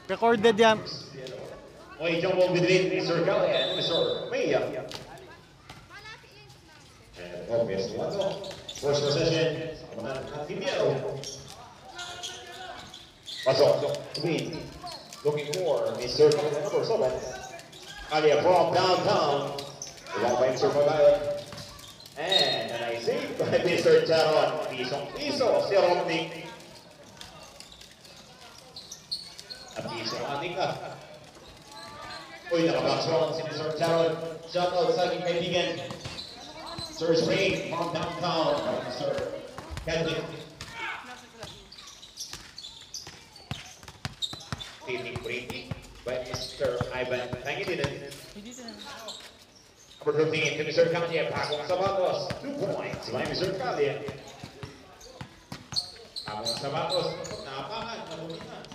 Recorded yan. Okay, jump ball between Mr. Gali and Mr. Maya. And obvious Lato. First possession. Tibiero. Pasok. Tweet. Looking for Mr. Number 7. Alia from downtown. The ball by Mr. Magalan. And a nice save by Mr. Charon. Piso. Still on the. At piso ang ating ka. Uy, nakabox round si Mr. Charon. Shout out sa ating kaibigan. Sir Spring from downtown. Mr. Kendrick. Feeling pretty by Mr. Ivan Pangilinan. Number 15 to Mr. Kalia. Pagong sapatos. 2 points by Mr. Kalia. Pagong sapatos. Napangan. Nabulinan.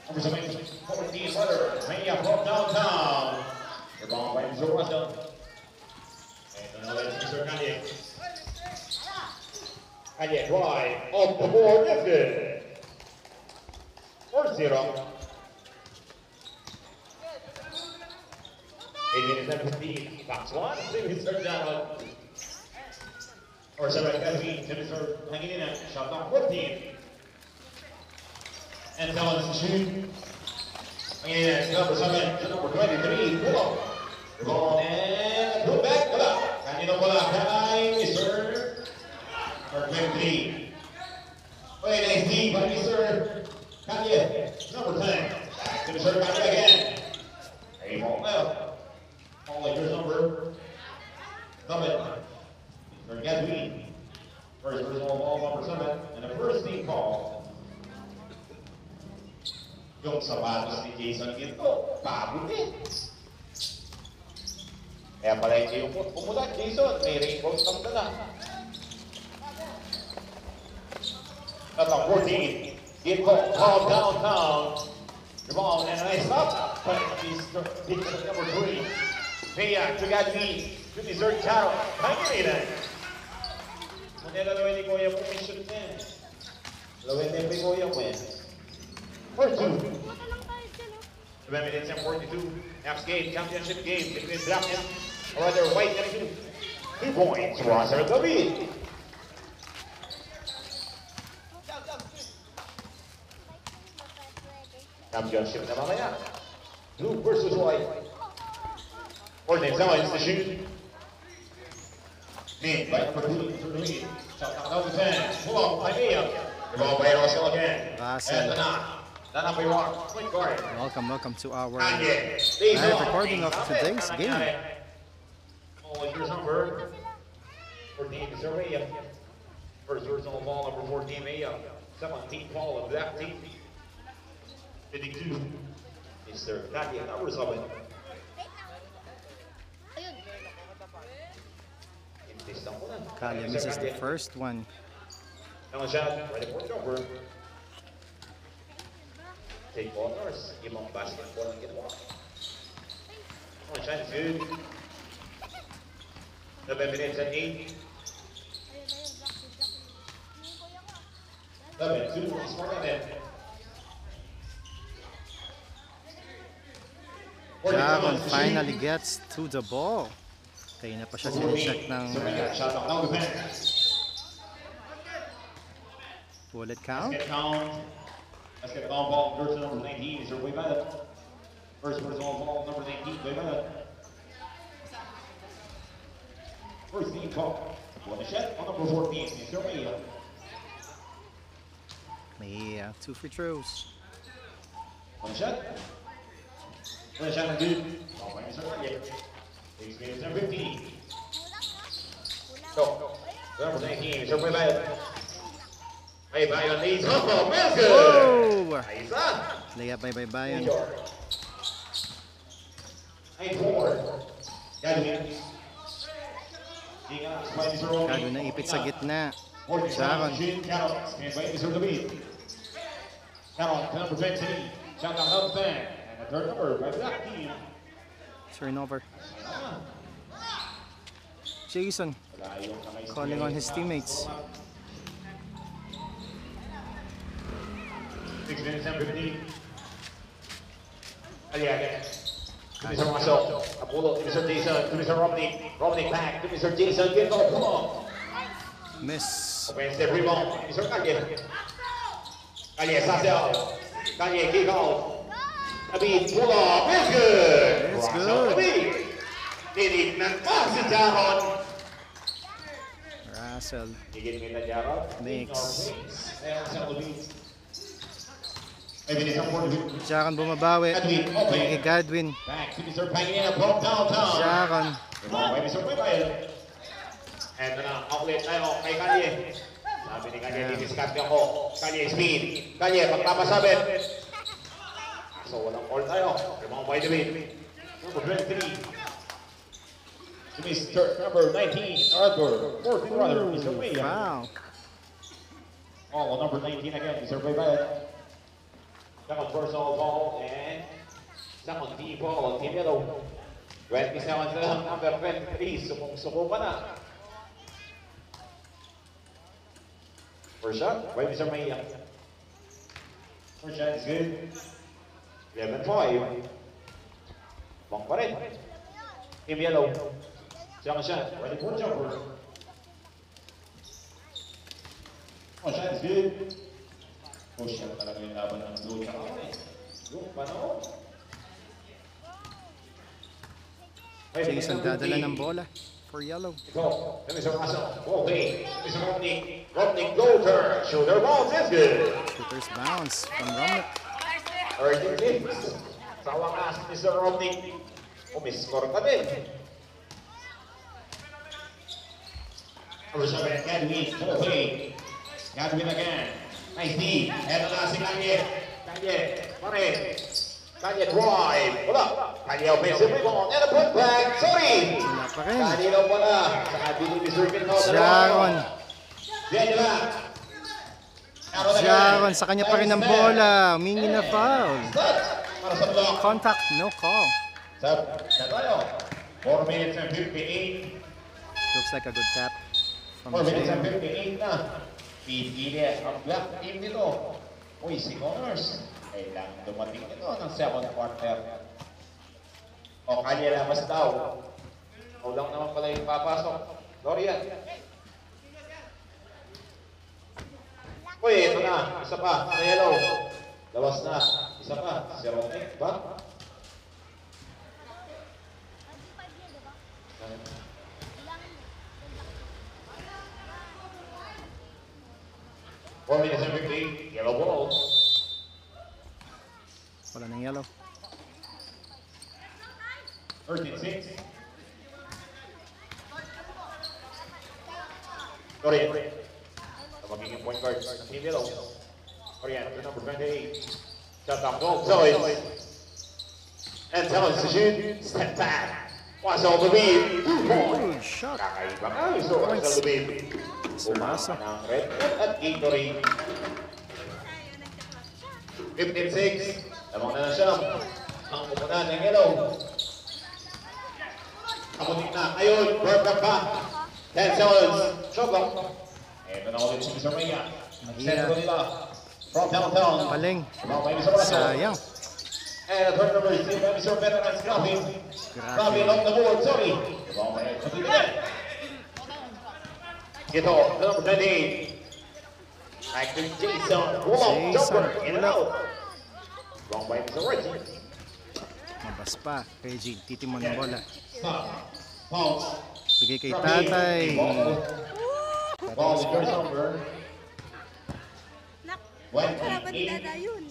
Number 14, Butter, Maya from downtown. The ball by Mr. Russell. And another Mr. Kanye. Kanye drive, off the board, lifted. 4-0. 8 minutes and 15. Box 1, to Mr. Jaron. Or 7 to Mr. Pangilinan. Shot down 14. And now it's shoot. And number 7 to number 23. Pull up. The ball and put back. Pull up. Kanino pula kay Mr. Number 23. Wait, nice D by Mr. Kanye. Number 10. Back to Mr. Kanye again. A ball left. All Lakers number 7. Mr. Gadwin. First personal ball number 7. And the first team call. Yung sapatos ni Jason ito, pagod eh. Kaya pala hindi yung umulan, Jason, may rainbow stamp ka na. At ang 14, get call downtown. The ball and a nice stop. But he's number 3. Paya to Gadwin, to Mr. Charo. Pangilinan. Kung lalawin ni Kuya mo, may shoot na yan. Lalawin na yung Kuya mo yan. 4-2. 11 minutes and 42. Next game, championship game between Black and rather White and 2 points. Roger David. Championship na mamaya. Blue versus White. Ordinance now is the shoot. Made by number 2 to the lead. Shot down to 10. Pull up by Mia. The ball by Russell again. And the knot. Welcome to our live recording of today's game. Here's number 14 is Maya. First personal ball number 14 Maya. 17 ball of that team. 52 Mr. Kanye, number 7. Kalia misses the first one. Now shot ready for jumper. Take corners, ibang basketball ang ginawa. Oh, chance good. 11 minutes and 8. 11-2 is for the net. Jaron finally gets to the ball. Kaya na pa siya sinecheck ng bullet count. Basketball ball, first number 19 is way better. First personal ball, number 19, way better. First team call. One shot on number 14, Mr. Maya. Maya, 2 free throws. One shot. One shot and good. Ball by Mr. Maya. 6 minutes and 15. Go. Number 19, Mr. Maya. Hey, Bayon leads. Oh, that's good. Whoa! Nice. Layup by Bayon. 8-4. Gadwin. Kado na ipit sa gitna. Jaron. Carol, number 20. Shot down out there. And a turnover by Black team. Turnover. Jason calling on his teammates. 6 minutes and 15. Aliaga. To Mr. Marcel. Apollo to Mr. Jason. To Mr. Romney. Romney back to Mr. Jason. Get go. Come on. Miss. Offensive rebound. Mr. Kanye. Kanye Sasel. Kanye kick out. Abid pull up. It's good. It's good. Dinig ng pass si Jaron. Russell. Higit kita Jaron. Mix. Ayan sa Lubin. May bilis ang 4. Sharon bumabawi. Kay Godwin. Back to Mr. Pangina from downtown. Sharon. By Mr. Pangina. Eto na, outlet tayo kay Kanye. Sabi ni Kanye, diniscard ako. Kanye speed. Kanye, pagpapasabit. So walang call tayo. Rebound by David. Number 23. To Mr. number 19, Arthur. 14 brother, Mr. May. Foul. Oh, number 19 again, Mr. May. Second personal foul and second team foul, Team Yellow. 27 lang, number 23, sumung-suko pa na. First shot, by Mr. May. First shot is good. 11-5. Bang pa rin. Team Yellow. Second shot, ready for jumper. Oh, shot is good. Oh, shot talaga yung laban ng blue. Yung panahon. Jason dadala ng bola for Yellow. Go. Mr. Russell. Okay. Mr. Romney. Romney Golder. Shoulder ball is good. Shooter's bounce from Romney. Urgent kicks. Sa wakas, Mr. Romney. Umiscore pa din. Elizabeth Gadwin. Okay. Gadwin again. Nice D. Eto na si Kanye. Kanye. Pare. Kanye drive. Wala. Kanye offensive rebound. And a putback. Sorry. Wala pa rin. Kanye daw pala. Sabi ni Mr. Pinto. Sharon. Diyan nila. Sharon sa kanya pa rin ang bola. Humingi na foul. Para sa block. Contact, no call. Sa tayo. 4 minutes and 58. Looks like a good tap 4 from minutes and Jay. 58 na. Pipili ang black team nito. Uy, si Connors. Kailangan dumating ito ng second quarter. O, kanya labas daw. O lang naman pala yung papasok. Dorian. Uy, ito na. Isa pa. Sa yellow. Lawas na. Isa pa. Si Romney. Ba? 4 minutes and 50. Yellow ball. Wala ng Yellow. 13-6. Dorian. Ang magiging point guard ng Team Yellow. Dorian, the number 28. Shot down goal. Tellez. And Tellez to shoot. Step back. Wasal Lubin. 2 Good points. shot. Kakaiba ka. Gusto ka sa Lubin. Sumasa. Umama ng Red at Gatorade. 15-6. Lamang na siya. Ang pupunan ng Yellow. Kamutik na. Ayun. Perfect back. 10 seconds. Shot clock. Ito na ulit si Mr. Maya. Ang sentro nila. From downtown. Paling. Sayang. Sayang. And the third number is Mr. Veterans Grabe. Grabe off the board. Sorry. Ito. The number 28. Back to Jason. Pull-up. Jumper. In and out. Wrong by Mr. Reggie. Mabas pa. Reggie, titimon ng bola. Stop. Bounce. Bigay kay tatay. Ball is your number. Nak, 28. na yun.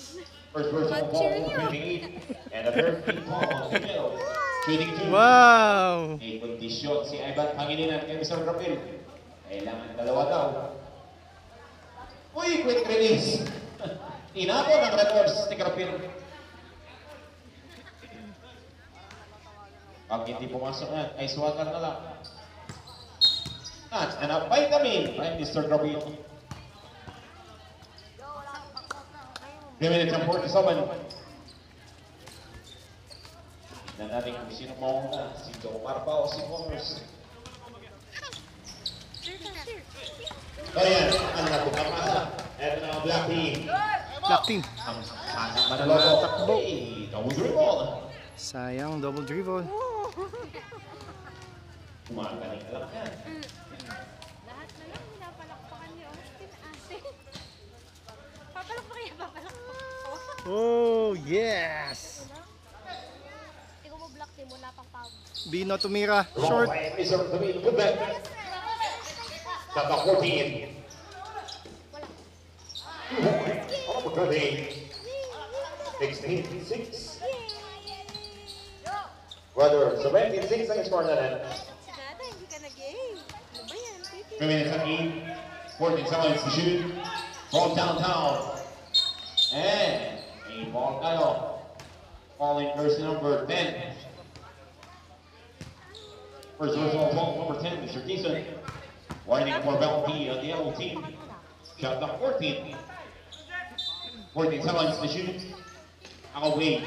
First personal ball, 28. And a third team ball, shooting 2. Wow! May kondisyon si Ivan Pangilinan kay Mr. Rapil. Kailangan dalawa daw. Uy, quick release. Tinapon ang Red Horse ni Rapil. Pag hindi pumasok yan, ay swagan na lang. At nanapay kami by Mr. Rapil. 3 minutes and 47. Tignan natin kung sino mauna, si Jomar ba o si Connors. Ayan, ang napapasa. Eto na ang black team. black team. Ang Manaloto. Double dribble. Sayang, double dribble. Kumagaling ka lang yan. Lahat na lang pinapalakpakan ni Austin ate. Papalakpak ko. Oh, yes! Ikaw mo black team, wala pang power. Bino tumira. Short. Put back. Number 14. Opportunity. 16-6. Brother, 17-6 ang score na rin. Si Nada, hindi ka nag-game. Ano ba yan? 3 minutes and 8. 14 seconds to shoot. From downtown. And a ball tayo. Falling first number 10. First original ball number 10, Mr. Keeson. Winding for Valentine on the yellow team. Shot number 14. 14 seconds to shoot. Away.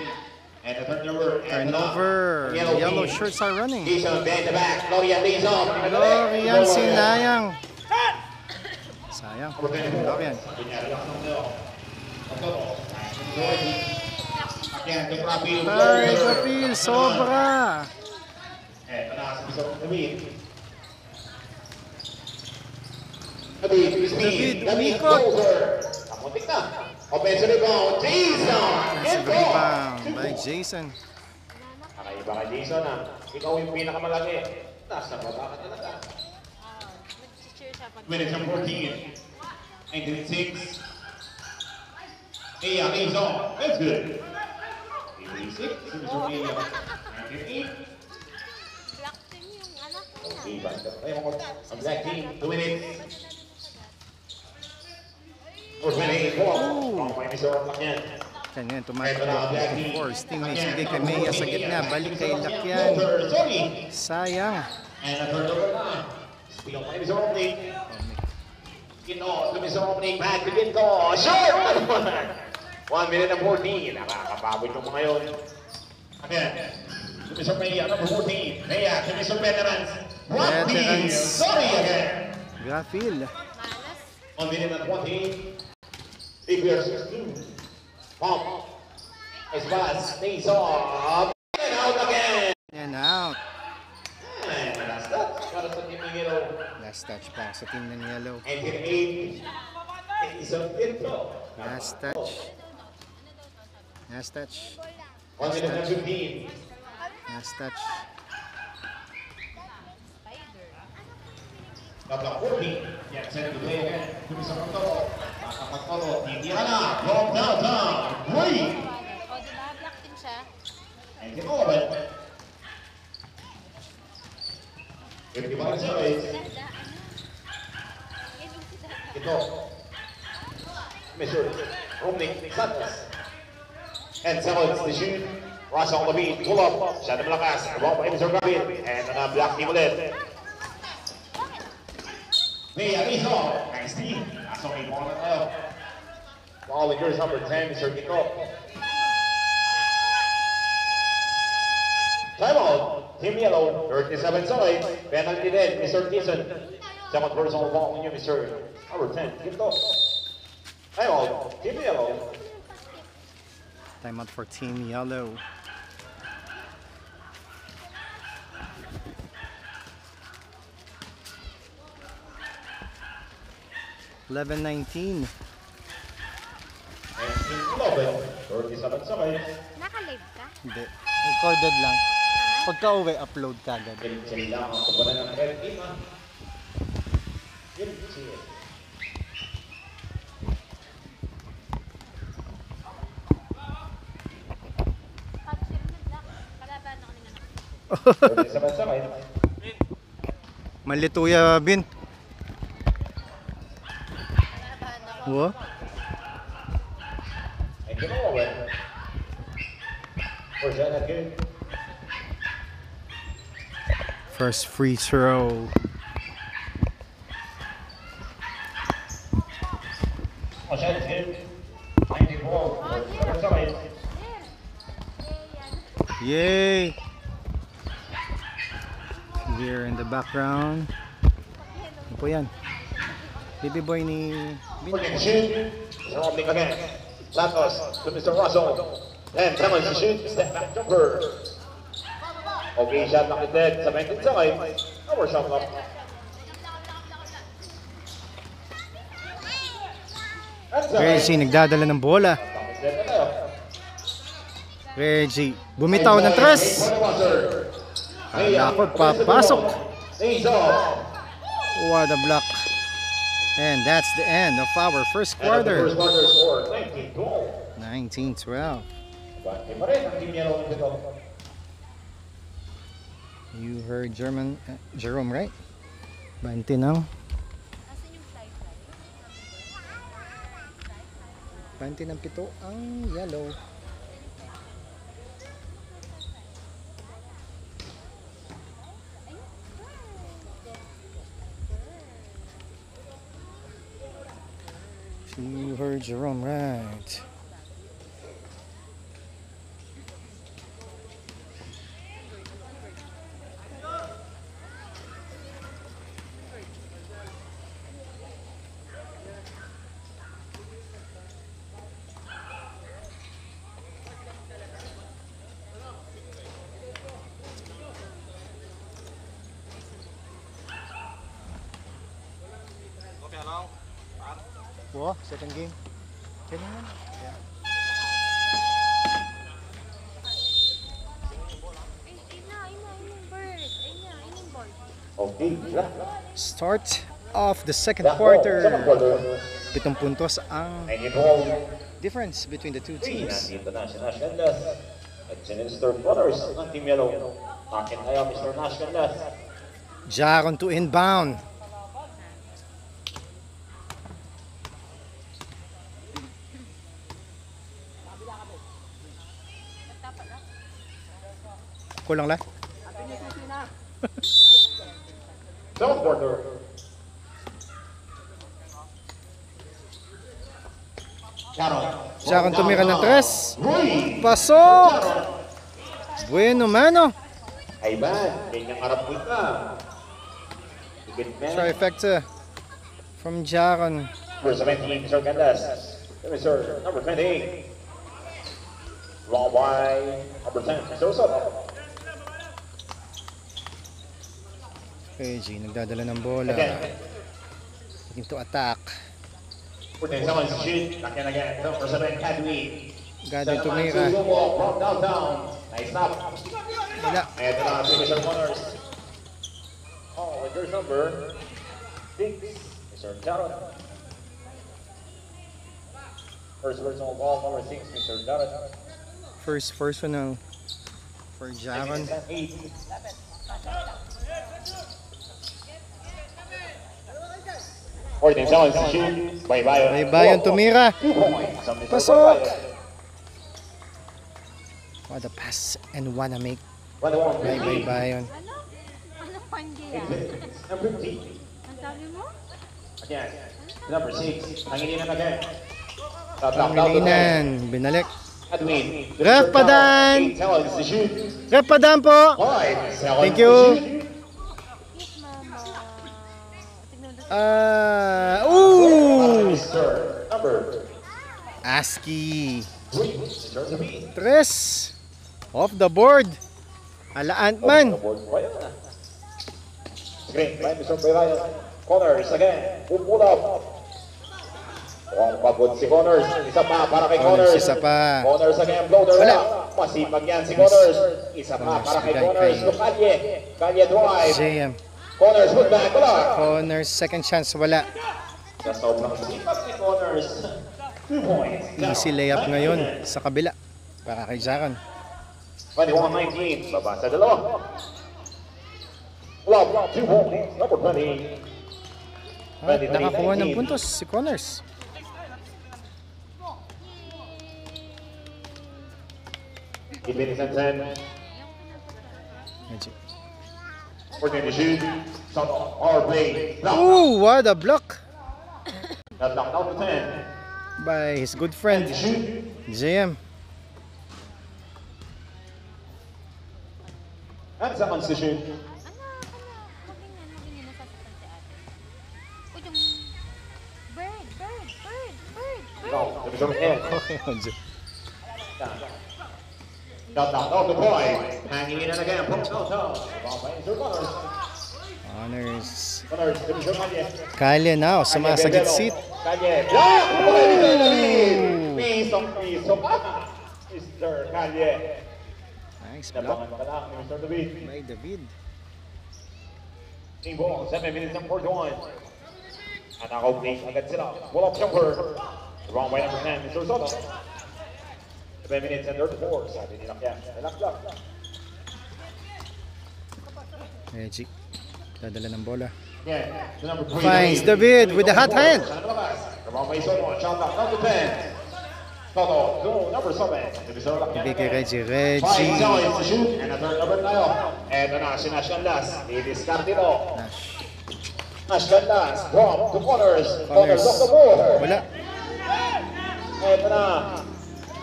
And the third number. Turnover. The yellow shirts are running. Keeson behind the back. Lorian Dizon. Lorian sinayang. Sayang. Lorian. Ay, Kapil. Sobra. David, umikot. Kamuntik na. Offensive rebound, Jason! Offensive rebound by Jason. Kakaiba ka, Jason, ha? Ikaw yung pinakamalaki. Nasa baba ka talaga. Nag-cheer siya pag... Minutes of 14. 19-6. Iya, Jason. That's good. 86. Mr. Mia. 19-8. Black team yung anak niya. Okay, basta. Ang black team, 2 minutes. For 24. May misorok lang yan. Ganyan, tumatakbo ang force. Teammates, bigay kay Mea sa gitna. Balik kay Lakyan. Sayang. And a turnover na. Still may misorok ni. Kino, lumisorok ni. Back to Ginto. Short! 1 minute and 14. Nakakapagod yung mga yun. Again. Lumisorok Mea, number 14. Mea, lumisorok Veterans. Veterans. Sorry again. Grafil. Malas. 1 minute and 20. Big versus 2. Pump. Esbas. Stays off. And out again. And out. And last touch. Para sa team ng yellow. Last touch pa sa team ng yellow. And hit 8. Isang intro. Last touch. Last touch. 1 minute and 15. Last touch. Number 14. Yeah, send to play again. Tumis ang pagtoro. Makapagtoro. Titira na. From downtown. Green. O, diba? Black team siya. And hit all of it. 55 seconds. Ito. Mr. Romnick Santos. And seconds to shoot. Russell Levine. Pull up. Siya na malakas. Ball by Mr. Gavin. And black team ulit. Mea Rizzo. Nice team. Nasa may ball na tayo. Ball in yours number 10, Mr. Kito. Timeout. Team Yellow. 37 seconds. Penalty din, Mr. Kison. Second personal ball on you, Mr. Number 10, Kito. Timeout. Team Yellow. Timeout for Team Yellow. $11-19. And Team 11. 37 seconds. Naka-live ka? Hindi. Recorded lang. Pagka uwi, upload ka agad. Kailangan ko pa na ng red team, ha? Yun, sige. Pag-team na black. Kalaban ako nila. 37 seconds. Malituya, Bin. Kalaban ako. Wow. And you know it. For Janet good. First free throw. For Janet good. 94. 37 seconds. Yay! Here in the background. Ano po yan? Baby boy ni For Bin. the shoot. Mr. Romnick again. Santos to Mr. Russell. 10 seconds to shoot. Step back jumper. Okay, shot lock dead sa 19 seconds. Our shot clock. Reggie nagdadala ng bola. Reggie bumitaw ng tres. Kala ko papasok. What a block. And that's the end of our first quarter. 19-12. You heard Jerome right? 20 now. Asan yung fly? 20 ng pito ang yellow. You heard Jerome right. Wow, second game. Okay naman. Yeah. Ayun bird. Ayun yung ball. Okay, Start of the second Second quarter. quarter. 7 puntos ang 90 difference between the two teams. Nandito na si Nash Candas at si Mr. Corners ng Team Yellow. Akin tayo, Mr. Nash Candas. Jaron to inbound. Kulang la. Second quarter. Jaron tumira ng tres. Pasok! Bueno mano. Ay ba, ganyang harap mo ka. Trifecta from Jaron. Number 17, Mr. Candas. Mr. Number 28. Long by number 10, Mr. Soto. Reggie nagdadala ng bola. Looking to attack. 14 seconds to shoot. Back in again. Number 7, Cadwy. Gadwin tumira. From downtown. Nice stop. Wala. Ito na si Mr. Corners. Oh, with your number 6, Mr. Jaron. First personal ball, number 6, Mr. Jaron. First personal for Jaron. 8. Seconds to shoot. Baybayon. Baybayon tumira. 2 points. on Mr. Pasok. Baybayon. What a pass and wanna make. 21, Baybayon. Ano? Ano pandi yan? Number 15. Ang sabi mo? Again, number 6. Pangilinan again. Pangilinan. Binalik. Admin. Ref Padan. 8 seconds to shoot. Rep Padam po. 5 seconds Thank to you. shoot. Yes, mama. Tignan mo. Mr. Number ASCII. 3. Mr. Sabi. Tres. Off the board. Ala Antman. Screen by Mr. Baybayon. Corners again. Pull up. Mukhang pagod si Corners. Isa pa para kay Corners. Isa pa. Corners again. Bloater Wala. up. Masipag yan si Corners. Isa pa para kay Corners. To Kalye. Kalye drive. JM. Corners put back. Wala. Corners second chance wala. Sa sobrang sipag ni Corners. 2 points. Easy layup ngayon sa kabila. Para kay Jaron. 21-19. Baba sa dalawa. Love, 2 points. Number 20. At nakakuha ng puntos si Corners. Ibig 10. Magic. 14 to shoot. Soto. Our play. Ooh, what a block That knocked out to 10. by his good 10 friend to shoot. JM. And seconds to shoot. Ano? Maging nasasaktan si ate. Uy, yung bird. Division 10. Got that off the point. Hanging in and again. Punch downtown. Rebound by Mr. Gunners. Honors. Gunners, Division 1. Kalye now, sumasagit seat. Kalye. Yeah! Piso pa. Mr. Kalye. Nice Nabangan block pa lang ni Mr. David. by David. Team ball, 7 minutes and 41. At naka-opening agad sila. Pull-up jumper. Wrong by number 10, Mr. Soto. 7 minutes and 34. Sabi nila kaya. Nilak-lak. Reggie. Dadala ng bola. Yeah, the number 3. Finds David with the hot hand. Wrong by Soto. Shot clock, number 10. Soto, no, number 7. Ibig kay Reggie. 5 Reggie. seconds to shoot. And a third number tayo. Eto na, si Nash Canlas. I-discard ito. Nash. Nash Canlas. From to corners. Corners of the ball. Wala. Eto na.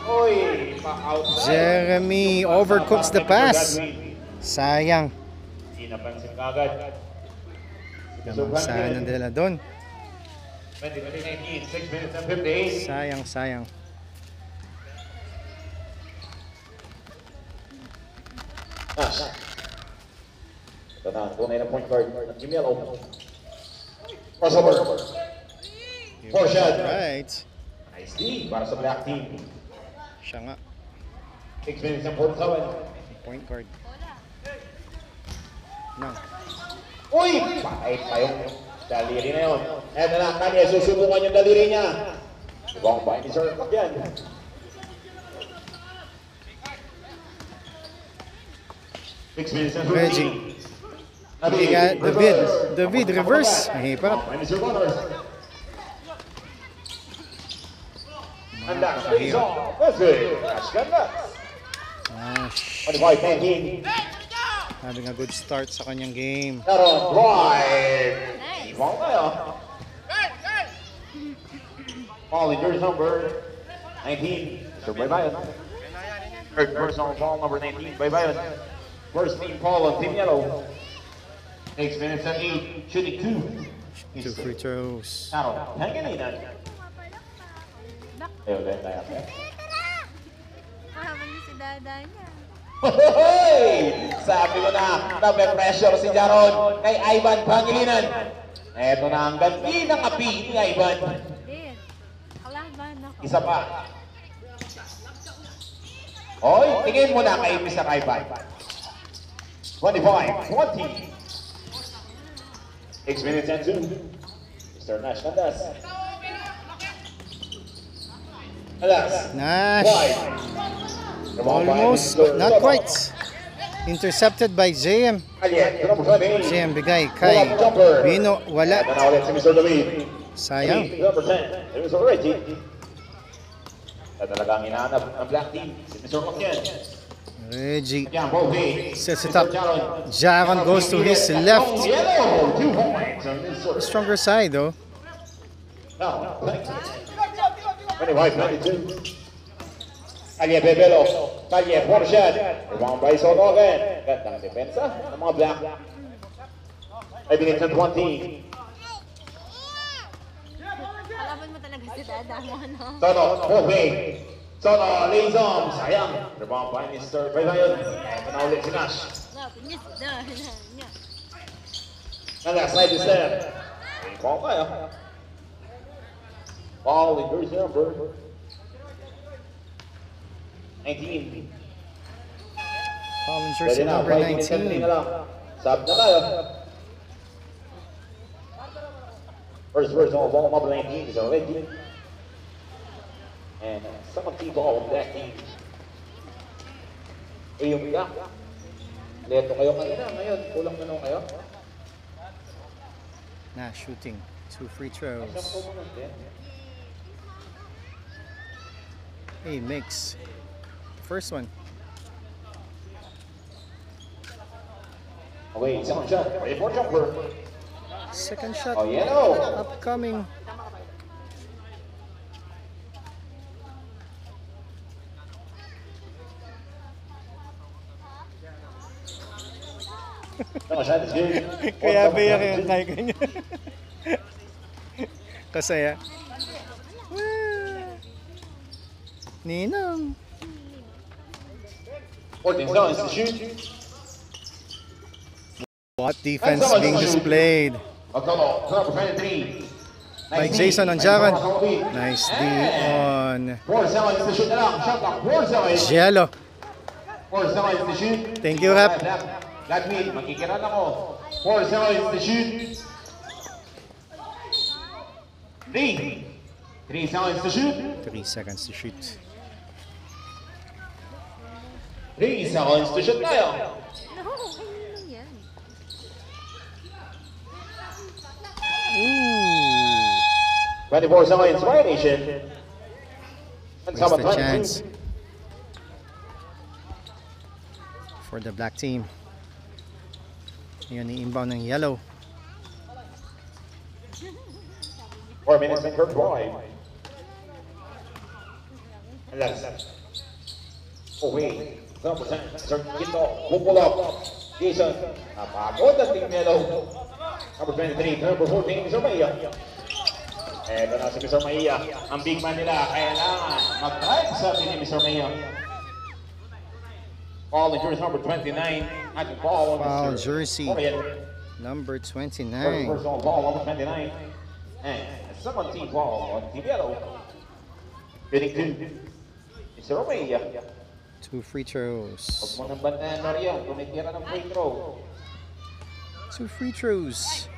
Uy, pa-outside. Jeremy overcooks the pass. Sayang. Hindi napansin kagad. Saan ang dala doon? 2019, 6 minutes and 58. Sayang, sayang. Nash. Ito na, tunay na point guard ng Team Yellow. Crossover. Four shot. Right. Nice D para sa Black Team. Siya nga. 6 minutes and 47. Point guard. No. Uy! Pahit pa yung daliri na yun. Eto na, kanya susubukan yung daliri niya. Ibang by ni Sir Pagyan. Six minutes and 15. Reggie. David reverse. Mahirap. By Mr. Gunners. And that's the song. That's it. Nash Canlas. Nash. 25-19. Having a good start sa kanyang game. Naroon, drive. Nice. Ibang tayo. Paul in jersey number 19. Mr. Baybayon. Third personal foul number 19. Baybayon. First team Paul on Team Yellow. 6 minutes and 8. Shooting 2. 2 free throws. Naroon, hangilinan. Ayun, dahil tayo. Mahabang niyo si dada niya. Hoy! Sabi ko na, nabe-pressure si Jaron kay Ivan Pangilinan. Eto na ang ganti ng api ni Ivan. Din. Kalaban ako. Isa pa. Hoy, tingin mo na kay Mr. Ivan. 25-20. 6 minutes and 2. Mr. Nash Canlas. Canlas. Nash. Wide. Almost, but not quite. Intercepted by JM. JM bigay kay Bino. Wala. Ito na ulit si Mr. David. Sayang. Number 10, Mr. Reggie. Ito talagang hinahanap ng Black Team, si Mr. Macyan. Reggie Yan, Bovey. sets it up. Jaron goes to his left. Yellow, 2 points on Mr. Stronger side though. Now, 25-22. Kalye Bebelo. Kalye, 4 shot. Rebound by Soto again. Gandang depensa ng mga Black. 5 minutes and 20. Kalaban mo talaga si dada mo, no? Soto, Bovey. Soto, lays on. Sayang. Rebound by Mr. Baybayon. Ito na ulit si Nash. Kalaban niya si dada niya. Nala, slide is there. May ball tayo. Ball in jersey number 19. Foul in Pwede jersey na, number 5 minutes and 3 na 19. lang. Sub na tayo. First on ball number 19 is already. And someone see ball on that team. Eh, yung Black. Leto kayo kanina. Ngayon, kulang na kayo. Nash shooting. 2 free throws. Hey, mix. First one. Away, second shot. Ready for jumper. Second shot. Oh, yellow. Upcoming. No, shot is good. Kaya biyak yung kay kanya. Kasaya. Ninang. 14 seconds to shoot. What defense being displayed Magkano, number 23. by Nice Jason D. Onjagan. Nice Nice D on 4 seconds to shoot na lang. Shot clock, 4 seconds. Jello. 4 seconds to shoot. Thank you, Rap. Ladwin, makikiran ako. 4 seconds to shoot. 3 seconds to shoot. 3 seconds to shoot. 3 seconds to shoot tayo. No, ayun lang yan. Ooh. 24 seconds violation. And Waste sama the chance for the black team. Ngayon i-inbound ng yellow. 4 minutes and third drive. And that's away. Number 10, Sir Gito, pull up. Jason, napagod ang team yellow. Number 23, number 14, Mr. Maya. Eto na si Mr. Maya. Ang big man nila, kailangan mag-drive sa atin ni Mr. Maya. Ball in jersey number 29. At ball on Foul Mr. jersey Orion. number 29. Personal ball number 29. And a 17 ball on team yellow. Getting to Mr. Maya. 2 free throws. Huwag mo nang bantayan na riyan, tumitira ng free throw. 2 free throws.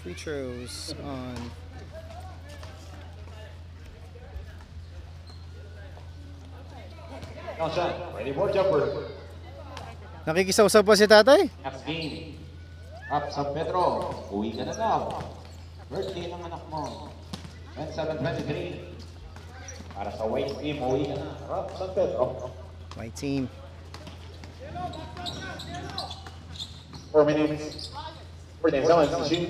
Free throws on Now shot, ready for jumper. nakikisaw-saw pa si tatay. Next game. Up San Pedro, uwi ka na daw. Birthday ng anak mo. 27-23. Para sa white team, uwi ka na. Up San Pedro. White team. 4 minutes. 14 seconds to shoot.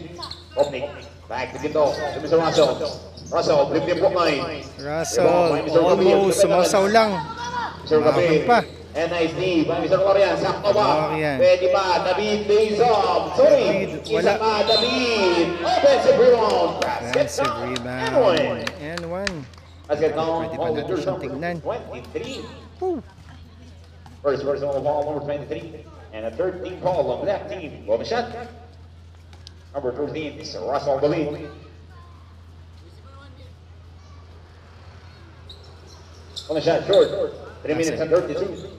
Opening. Back to Gito. To Mr. Russell. Russell, flip the book line. Russell, almost sumasaw lang. Mr. Gabi. pa. And nice D by Mr. Lorian. Sakto ba? Lorian. Pwede ba? David Dazon. Sorry. David, Isa wala. pa, David. Offensive rebound. Offensive rebound. And 1. Basket count. Pwede pa natin siyang tignan. 23. Woo. First personal ball, number 23. And a 13 ball on black team. Well, the shot. Number 13 is Russell David. On the shot, short. 3 minutes and 32.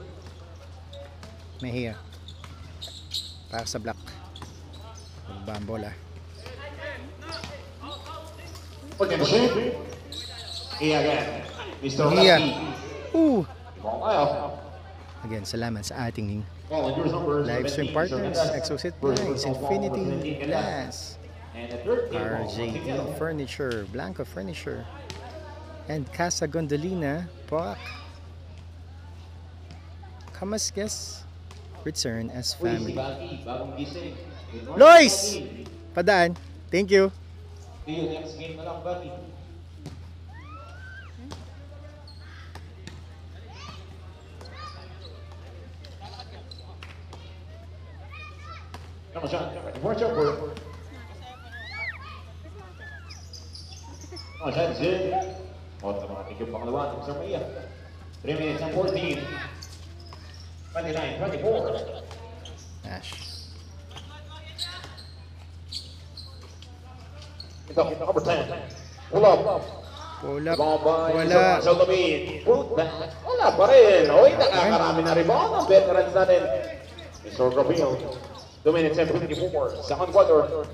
Mejia. Para sa black. Ba ang bola. Looking to shoot. Again. Mr. Mejia. Lucky. Ooh. Ball out. Again, salamat sa ating Ball in yours number live stream 17, partners. Mr. Exosit First Price, personal ball, number Infinity 17, Glass, And a 13 ball, RJD yellow. Furniture, Blanco Furniture, and Casa Gondolina, Poak. Kamasges return as Uy, si family. Baki, bagong gising. Good morning, Lois! Baki. Padaan. Thank you. See you next game na lang, Baki. Come on, Sean. Watch out for it. Oh, Sean, good. Automatic yung pangalawa. Sir Maya. 3 minutes and 14. 29-24. Ash. Ito, number 10. Pull up. Pull up. Rebound by Wala. Mr. Russell David. Put back. Wala pa rin. Oy, nakakarami na rebound ang veterans natin. Mr. Gabriel. 2 minutes and 54. Second quarter.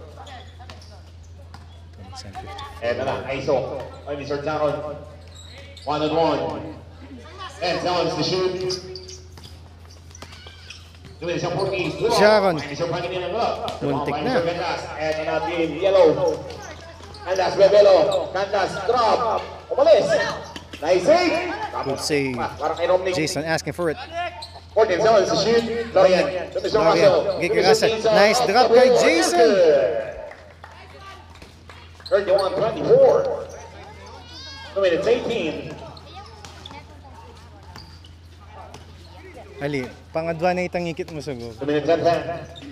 Eto na, ISO. Ay, Mr. Jaron. 1-on-1. 10 seconds to shoot. 2 minutes and 40. Jaron. Mr. Pangilinan na. Muntik na. Mr. Candas. Eto na, team yellow. Candas, Bebelo. Candas, drop. Umalis. Nice save. Good save. Para kay Romney. Jason asking for it. 14 seconds to shoot. Lorian. To Mr. Russell. Gigi Russell. Nice drop kay Jason. 31-24. 2 minutes 18. Ali, pangadwa na itang ngikit mo sa go. 2 minutes and 10.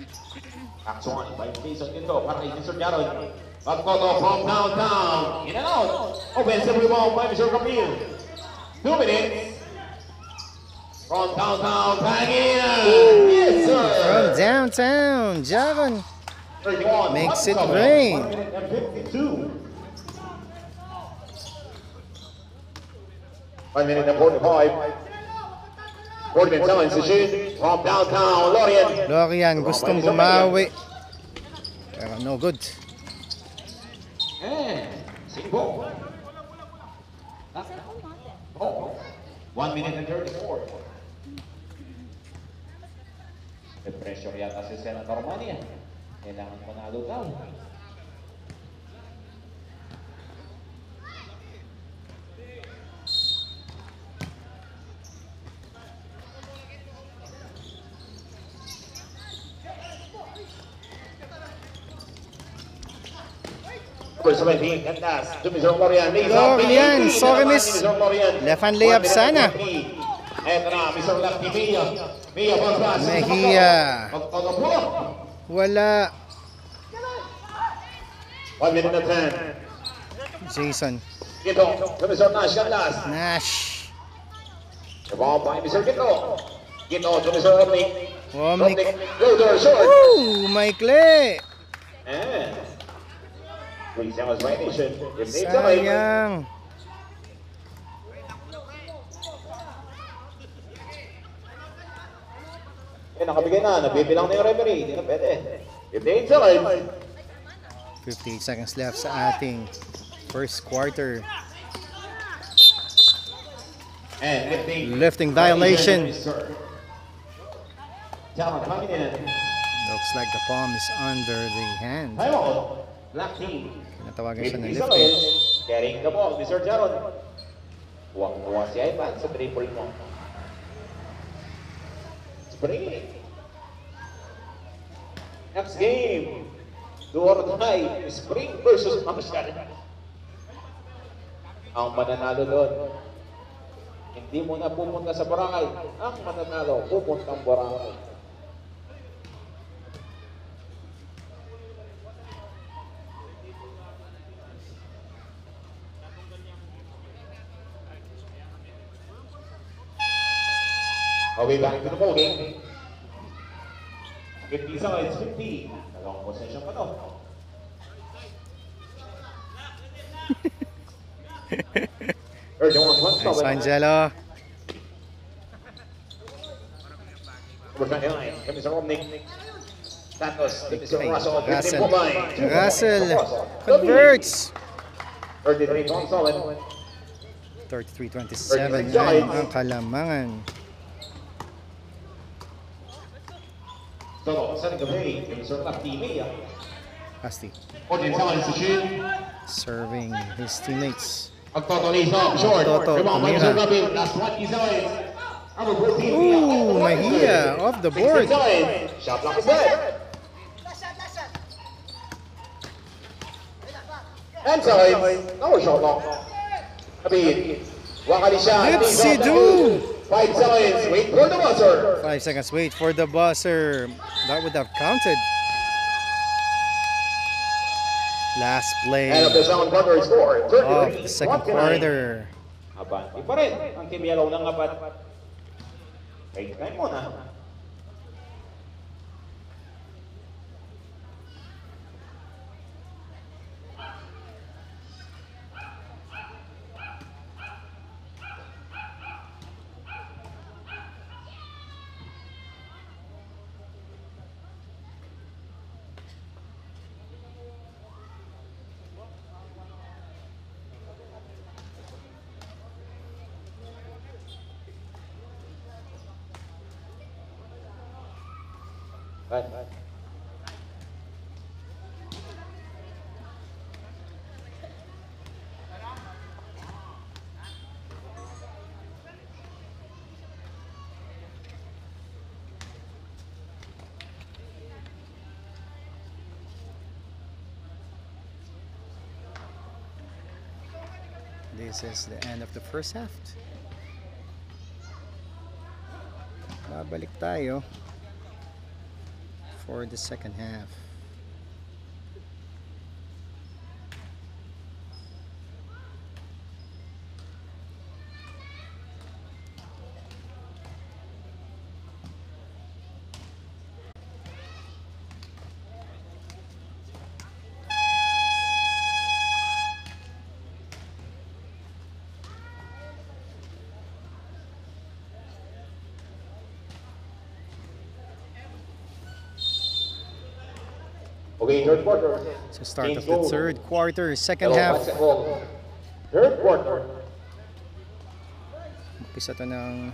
Action by Jason Ginto para kay Mr. Jaron. Magphoto from downtown. In and out. Offensive rebound by Mr. Camille. 2 minutes. From downtown, bang in. Yes, From sir. downtown, Javon 31. makes it rain. 1 minute and 52. 1 minute and 45. 47 decision from downtown, Lorient. Lorian gustong bumawi. Pero no good. And Singbo. Oh, 1 minute and 34. May pressure yata si Senator Mania. Kailangan manalo daw. Number 17, Candas, to Mr. Lorian. Lorian, sorry miss. Left hand layup sana. Eto na, Mr. Lefty Mia. Mia, pass. Mejia. Magpagapulo. Wala. 1 minute and 10. Jason Gito, to Mr. Nash, Candas. Nash. The ball by Mr. Gito. Gito to Mr. Omnic. Omnic. Loader, short. Woo! Maikli. And 3 seconds violation. If they try, Sayang. nakabigay na, nabibilang na yung referee. Hindi na pwede. If they try, 58 seconds left sa ating first quarter. and if they Lifting violation. Talent coming in. Looks like the palm is under the hand. Time out. Black team. Pinatawagan siya ng 50 lifting. seconds. Carrying the ball, Mr. Jaron. Huwag si Ivan sa dribble mo. Spring. Next game. Do or die. Spring versus Marshall. Ang mananalo doon. Hindi mo na pupunta sa Boracay. Ang mananalo, pupuntang Boracay. I'll be back to the ball game. 50 seconds, 50. Dalawang possession pa to. Nice, Angelo. Number 29, kami sa Romney. Santos, kami sa Ay, Russell. Russell. Russell converts. 33 Gonzalez. 33-27 ang kalamangan. Todo, sa gabi, kami sa Lefty Mia. Asti 14 seconds to shoot. serving his teammates. Magtoto Lisa, short. Toto, Rebound by tumira. Mr. Gabi. Last 20 seconds. Number 14, Ooh, Mejia off the board. 16 seconds. Shot clock is dead. And sides. No shot clock. Gabi. Wakali siya. Lipsidoo. 5 seconds. Wait for the buzzer. 5 seconds, wait for the buzzer. That would have counted. Last play And of the second quarter is scored. of the second quarter. Abante pa rin ang Team Yellow ng apat. Wait time muna. Right. This is the end of the first half. Babalik tayo for the second half. Okay, third quarter. Sa start of Games the goal. third quarter, second Hello, half. basketball. Third quarter. Umpisa to ng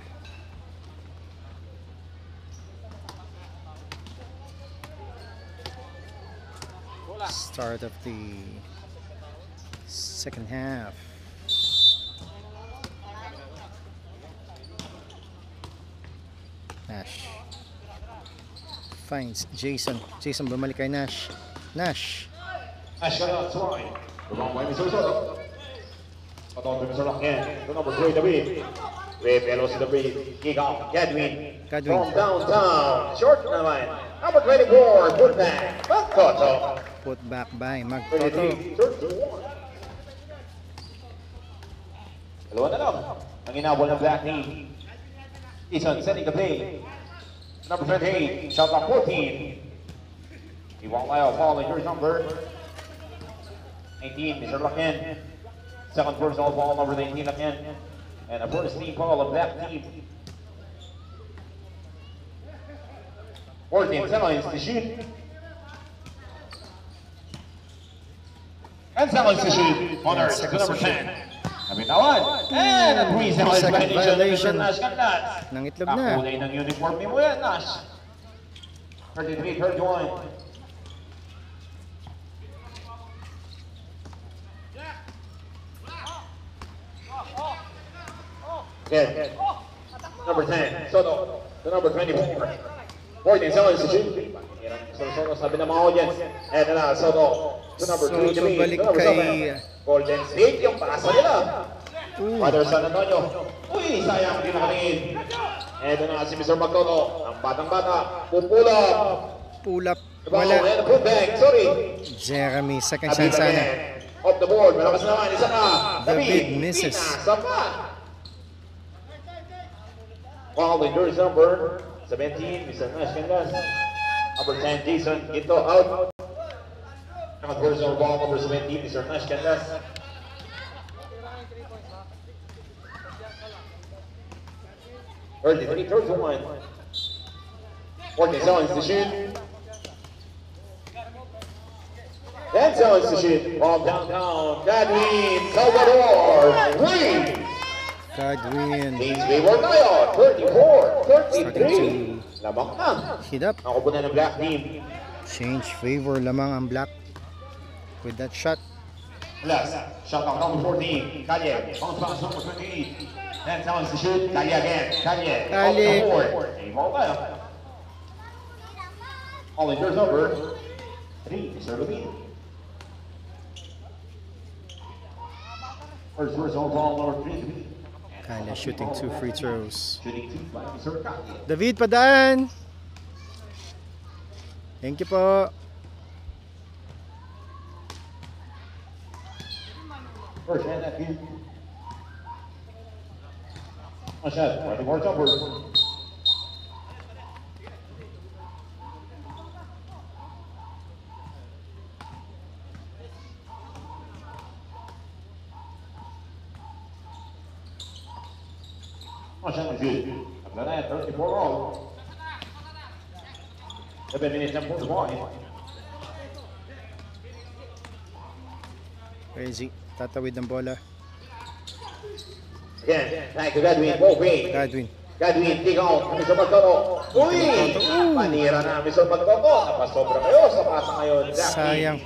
start of the second half. Nash finds Jason. Jason bumalik kay Nash. Nash. Ashkan Troy. The wrong way, Mr. Soto. Patong to Mr. Lockhead. The number 3, David. With Velos to the breeze. Kick off. Gadwin. Gadwin. From downtown. Short in the line. Number 24. Put back. Magtoto. Put back by Magtoto. 23. 31. Dalawa na lang. Ang inabol ng black team. Jason setting the play. Number 28. Shot clock 14. He won't allow Paul in your number 19, Mr. Lacan. Second personal ball, number 19, Lacan. And a first team ball of that team. 14 seconds to shoot. And seconds to shoot. Honors to number 10. Nabitawan. And a 3 seconds Second violation Nash Candas. ng itlog na. Kakulay ng uniform ni mo yan, Nash. 33, 31. Again, number 10, Soto, the number 24. 14 seconds to shoot. Soto, sabi ng mga audience. And na, Soto, the number 3 to Soto be, balik the number kay 7. Golden State, yung pasa nila. Father San Antonio. Uy, sayang, hindi nakatingin. And na si Mr. Magtoto, ang batang-bata, pupulap. Pull up. Wala. Wala. And put back, sorry. Jeremy, second David chance sana. again. Off the board, malakas naman, isa pa. David misses. Isa pa. Foul in jersey number 17, Mr. Nash Candas. Number 10, Jason Ginto out. Second personal ball, number 17, Mr. Nash Candas. Third to one. 14 seconds to shoot. 10 seconds to shoot. Ball downtown. Gadwin Salvador. Green. Godwin. Means we were tayo. 34, 33. Lamang na. Hit up. Ako po na ng black team. Change favor lamang ang black with that shot. Plus, shot clock number 14. Kalye. Bounce pass number 28. 10 seconds to shoot. Kalye again. Kalye. Off Kalye. the board. Ay, ball tayo. All in yours over. 3, Mr. Levine. First personal ball number 3. Kala shooting 2 free throws. Shooting 2 by Mr. Kalye. David Padaan. Thank you po. First hand that game. One shot. Running more jumper. One shot is good. After that, 34 all. 7 minutes and 4 points. Crazy. Tatawid ng bola. Again, back to Gadwin. Ball green. Godwin. Gadwin, dig out. Mr. Magtoto. Uy! Panira na, Mr. Magtoto. Napasobra kayo sa pasa ngayon. Sayang.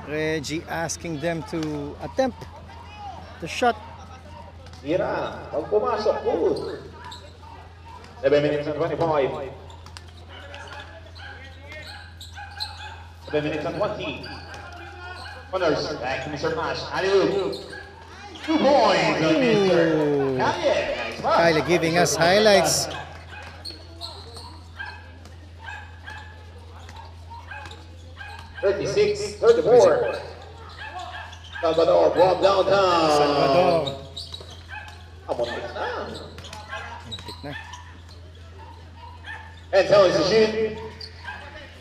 Reggie asking them to attempt the shot. Tira. Pag pumasok, good. 7 minutes and 25. 7 minutes and 20. Honors, back to Mr. Nash. Alley-oop. 2 points on Mr. Kalye. Nice pass. Kyla giving us highlights. Thirty-six, 34. Salvador, ball downtown. Salvador. Muntik na. Muntik na. And so is the shoot.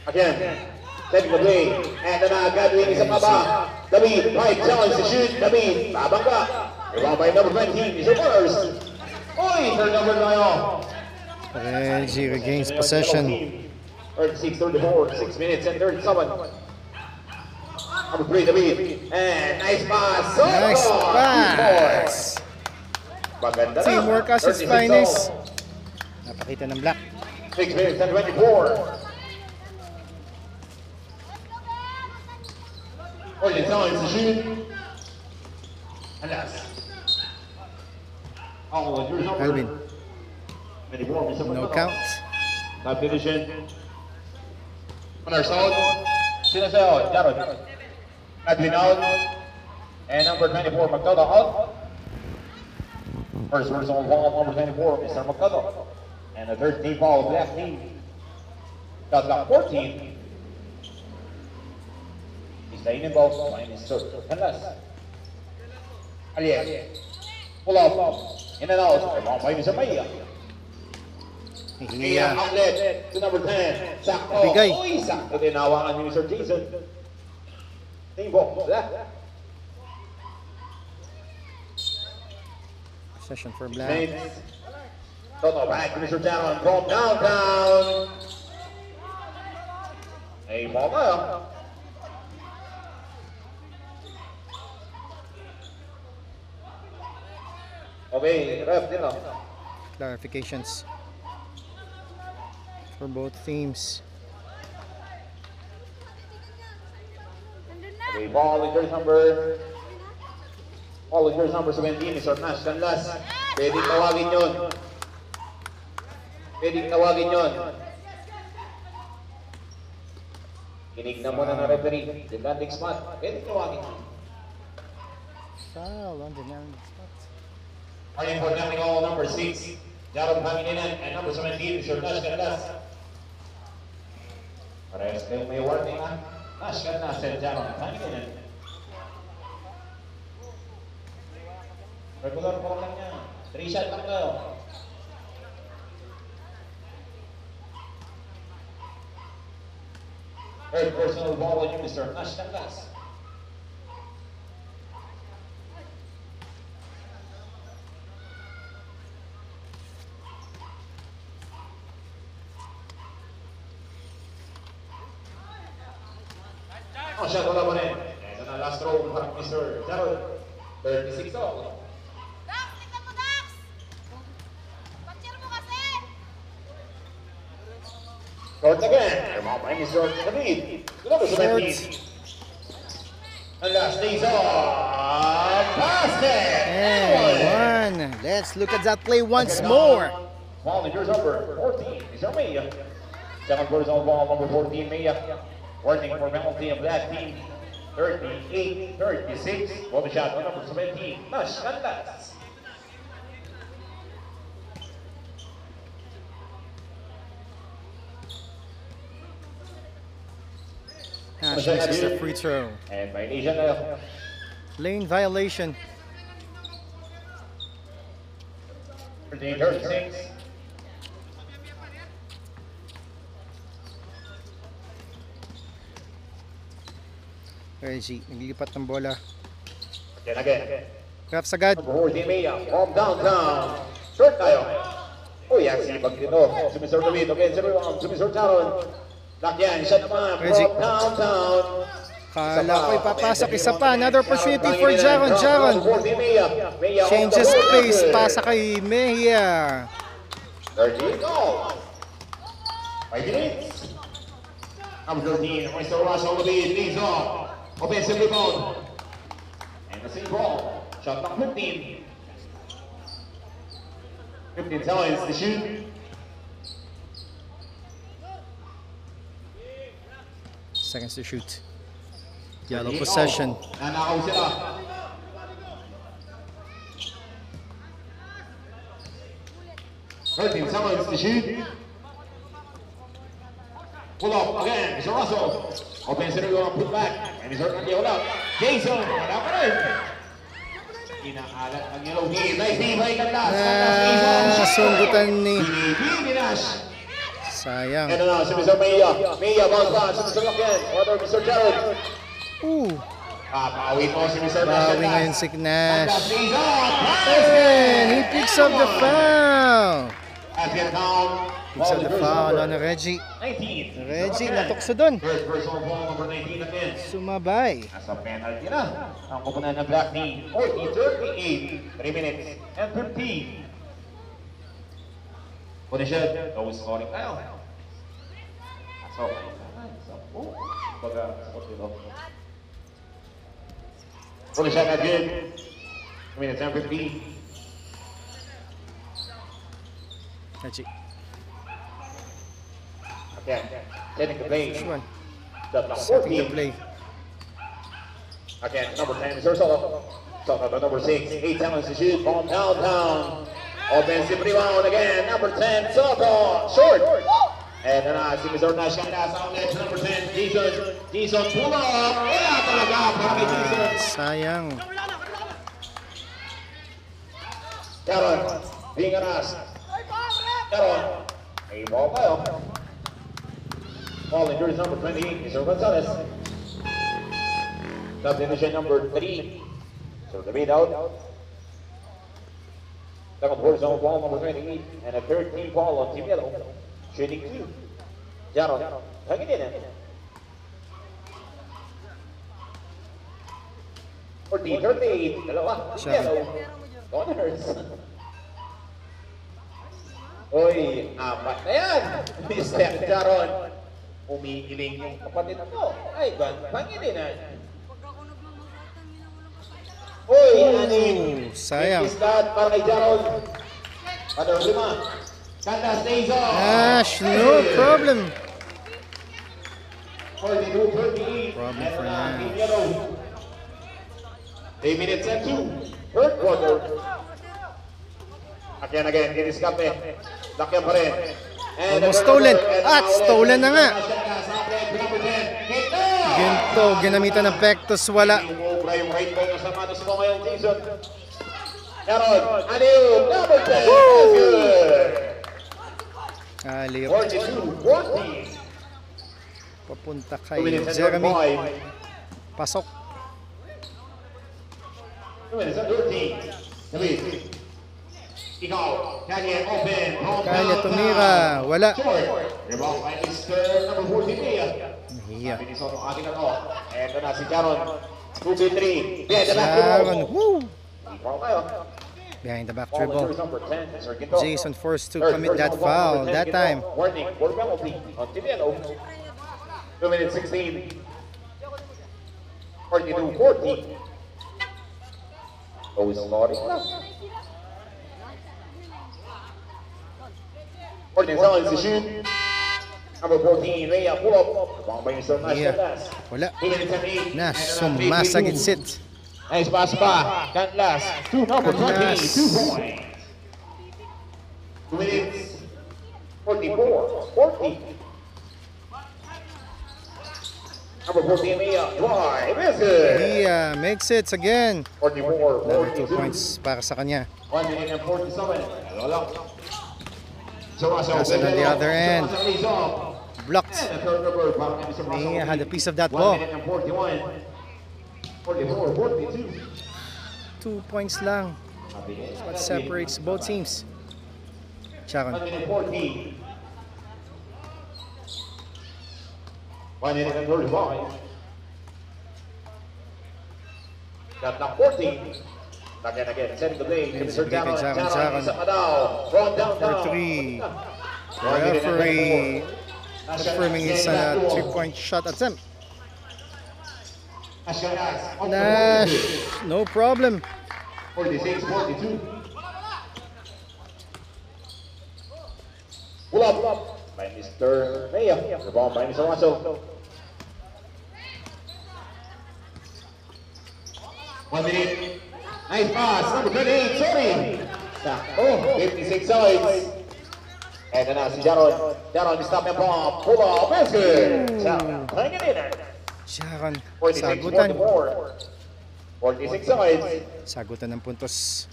Again, setting the play. And then Gadwin isa pa ba? David, right, challenge to shoot. David, tabang ka. Rebound by number 20, Mr. Mars. Uy, third number tayo. Reggie regains possession. 36-34, 6 minutes and 37. Number 3, David. And nice pass. Nice pass. Maganda na. Teamwork as its 36 finest. all. Napakita ng black. 6 minutes and 24. Early time to shoot. And that's all in your number. Alvin. 24, Mr. No McDonald. count. Top division. On our side, Sinasao, Jared. Adlin out. And number 24, McDonald out. First personal foul, number 24, Mr. McDonald. And the third team foul, black team. Got 14. He's staying in both. Line is third. Unless. Alias. Pull up. In and out. Wrong by Mr. Maya. Mia outlet to number 10. Sakto. Bigay. Uy, sakto din hawakan ni Mr. Jason. Team ball. Black. Session for black. Toto back to Mr. Talon from downtown. A ball up. Okay, ref din lang. Clarifications for both teams. Nandun na. Okay, ball in jersey number. Ball in jersey number 17 is Nash Canlas. Pwedeng tawagin yun. Pwedeng tawagin yun. Kinignan mo na ng referee. Demanding spot. Pwedeng tawagin yun. Foul on the down spot. Running for nothing all number 6. Jaron Pangilinan and number 17 is Nash Canlas. Parehas kayo may warning ha. Nash Canlas and Jaron Pangilinan. Regular po lang niya. 3 shot lang kayo. Third personal ball on you, Mr. Nash Canlas. Oh, shot wala pa rin. Ito na last throw para Mr. Jaron. 36 all. Dax, tignan mo, Dax! Patcher mo kasi! Short again. Remember, Mr. David. Number 17. And last days off. Basket. And one. Let's look at that play once more. Ball in yours number 14. Mr. Maya. Second personal ball number 14, Maya. Warning for penalty of black team. 38-36. For the shot on number 17. Nash Canlas. Nash misses the free throw. And violation na. Lane violation. 36. Reggie, naglilipat ng bola. Again. Raps agad. Number 14, Maya. From downtown. Short tayo. Uy, yan si Bagdino. Si Mr. David. Okay, si Mr. Talon. Lakyan, shot naman Reggie. from downtown. Kala ko ipapasok isa pa. Another opportunity for Jaron. Jaron Number 14, Maya. Maya changes on the place. board. Pasa kay Mejia. 13, go. 5 minutes. Number 13, Mr. Russell David leads off. Offensive rebound. And the same ball. Shot number 15. 15 seconds to shoot. Seconds to shoot. Yellow possession. Nanakaw sila. Thirteen seconds to shoot. Pull up again, Mr. Russell. Offensive rebound, put back. And Mr. Kanyawala. Jason, wala pa rin. Inaalat ang yellow team. Nice team, by Canlas. Sundutan ni. Pinipili Nash. Sayang. Ito na si Mr. Maya. Maya, bounce pass si Mr. Lakyan. Water, Mr. Jared. Ooh. Pauwi po si Mr. Nash. Bawi ngayon si Nash. Canlas, And he picks up the foul. Basket count. Picks up the foul on Reggie. 19. Reggie, natukso doon. First personal foul, number 19 again. Sumabay. Nasa penalty na. Ang kupunan ng Black Team. 40-38. 3 minutes and 50. Position. No scoring tayo. So, baga, position again. 3 minutes and 50. Reggie. Again, setting the play. This one. The number Setting the 14. play. Again, number 10 is Ursula. So, number 6, 8 seconds to shoot. Ball downtown. Offensive rebound again. Number 10, Soto. Short. And then si Mr. Nash Candas outlet to number 10, Jason. Jason pull up. Wala talaga para kay Jason. Sayang. Caron, Vingaras. Caron. May ball tayo. Ball in jersey number 28, Mr. Gonzalez. Substitution number 3. So the beat out. Second horizontal ball number 28 and a third team ball on Team Yellow. Shooting 2. Jaron, hanging in it. 40-38. Dalawa. Team Yellow. Corners. Uy, apat na yan. Mr. Jaron. Umiiling yung kapatid mo. Ay, pangilinan. Uy, anim. Sayang. Iskat para kay Jaron. Padong 5. Candas stays off. Nash, no problem. 42-38. Problem for Nash. Team Yellow. 3 minutes and 2. Third quarter. Again, Iniskape. Lakyan pa rin. Almost stolen. At stolen na nga. Ginto, ginamitan ng Pectus, wala. Umubra yung right ball ng sapatos mo ngayong season. Jaron, adieu, number 10. That's good. Aliyop. 42-40. Papunta 2 kay minutes and Jeremy. 35. Pasok. 2 minutes and 13. David. Ikaw, Kanye open. Kanya tumira. Wala. Short. Rebound by Mr. number 14, Mia. Nahiya. Sabi ni Soto, ating ako. Eto na si Jaron. 2-3. Behind the back Sharon. dribble. Woo! Foul tayo. Behind the back Ball on dribble. jersey number 10, Mr. Ginto. Jason forced to Third commit that personal foul, foul number 10, that Ginto. time. Warning for penalty on Team Yellow. 2 minutes 16. 42-40. Always scoring lang. 47 to shoot. Number 14, Rhea pull up. Rebound by Mr. Nash. Yeah. Wala. 2 minutes and 8. Nash, sumasagit-sit. Nice pass pa. Canlas to number 20. Canlas. 2 points. 2 minutes. 44-40. Number 14, Mia. Drive. Is good. He makes it again. 44, Another 2 42. points para sa kanya. 1 minute and 47. Hello lang. So, Pass it on the other end. Blocked. And the third number, parang Mr. He Russell. had a piece of that 1 ball. minute and 41. 44, 42. 2 points lang. What separates both teams. 1 Sharon. minute 14. 1 minute and 35. Got na 14. Again, setting the play. Yes, Mr. bigay kay Jaron, Jaron. isa pa daw. Run downtown. For 3. 1 minute and Referee 34. confirming it's a 3-point shot attempt. Nash. Nash, no problem. 46, 42. Pull up by Mr. Maya. Rebound by Mr. Russell. 1 minute. Nice pass. Number 28, sorry. Oh, 56 sides. And then si Jaron. Jaron, stop and bomb. Pull up. That's good. Jaron, hang it in there. Sharon, 46, sagutan. 44. 46 sides. Sagutan ng puntos.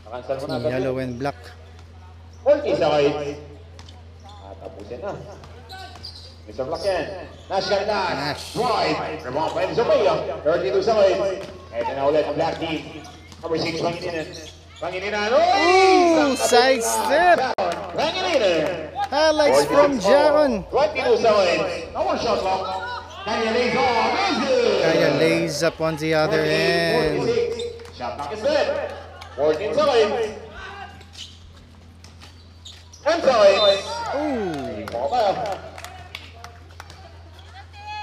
Nakansal mo na. Team Yellow and Black. 40 sides. Tapusin na. Mr. Blacken. Nash Candas. Nash. Drive. Rebound by Mr. Maya. 32 sides. And then ulit ang Black Team. Number 6, Pangilinan. Pangilinan. Ooh, side step. Pangilinan. winner. Highlights from Jaron. 22 seconds. No more shot clock. Kaya lays off. Is good. Kaya lays up on the other 48, end. 46. Shot clock is good. 14 seconds. 10 seconds. Ooh. Ball out.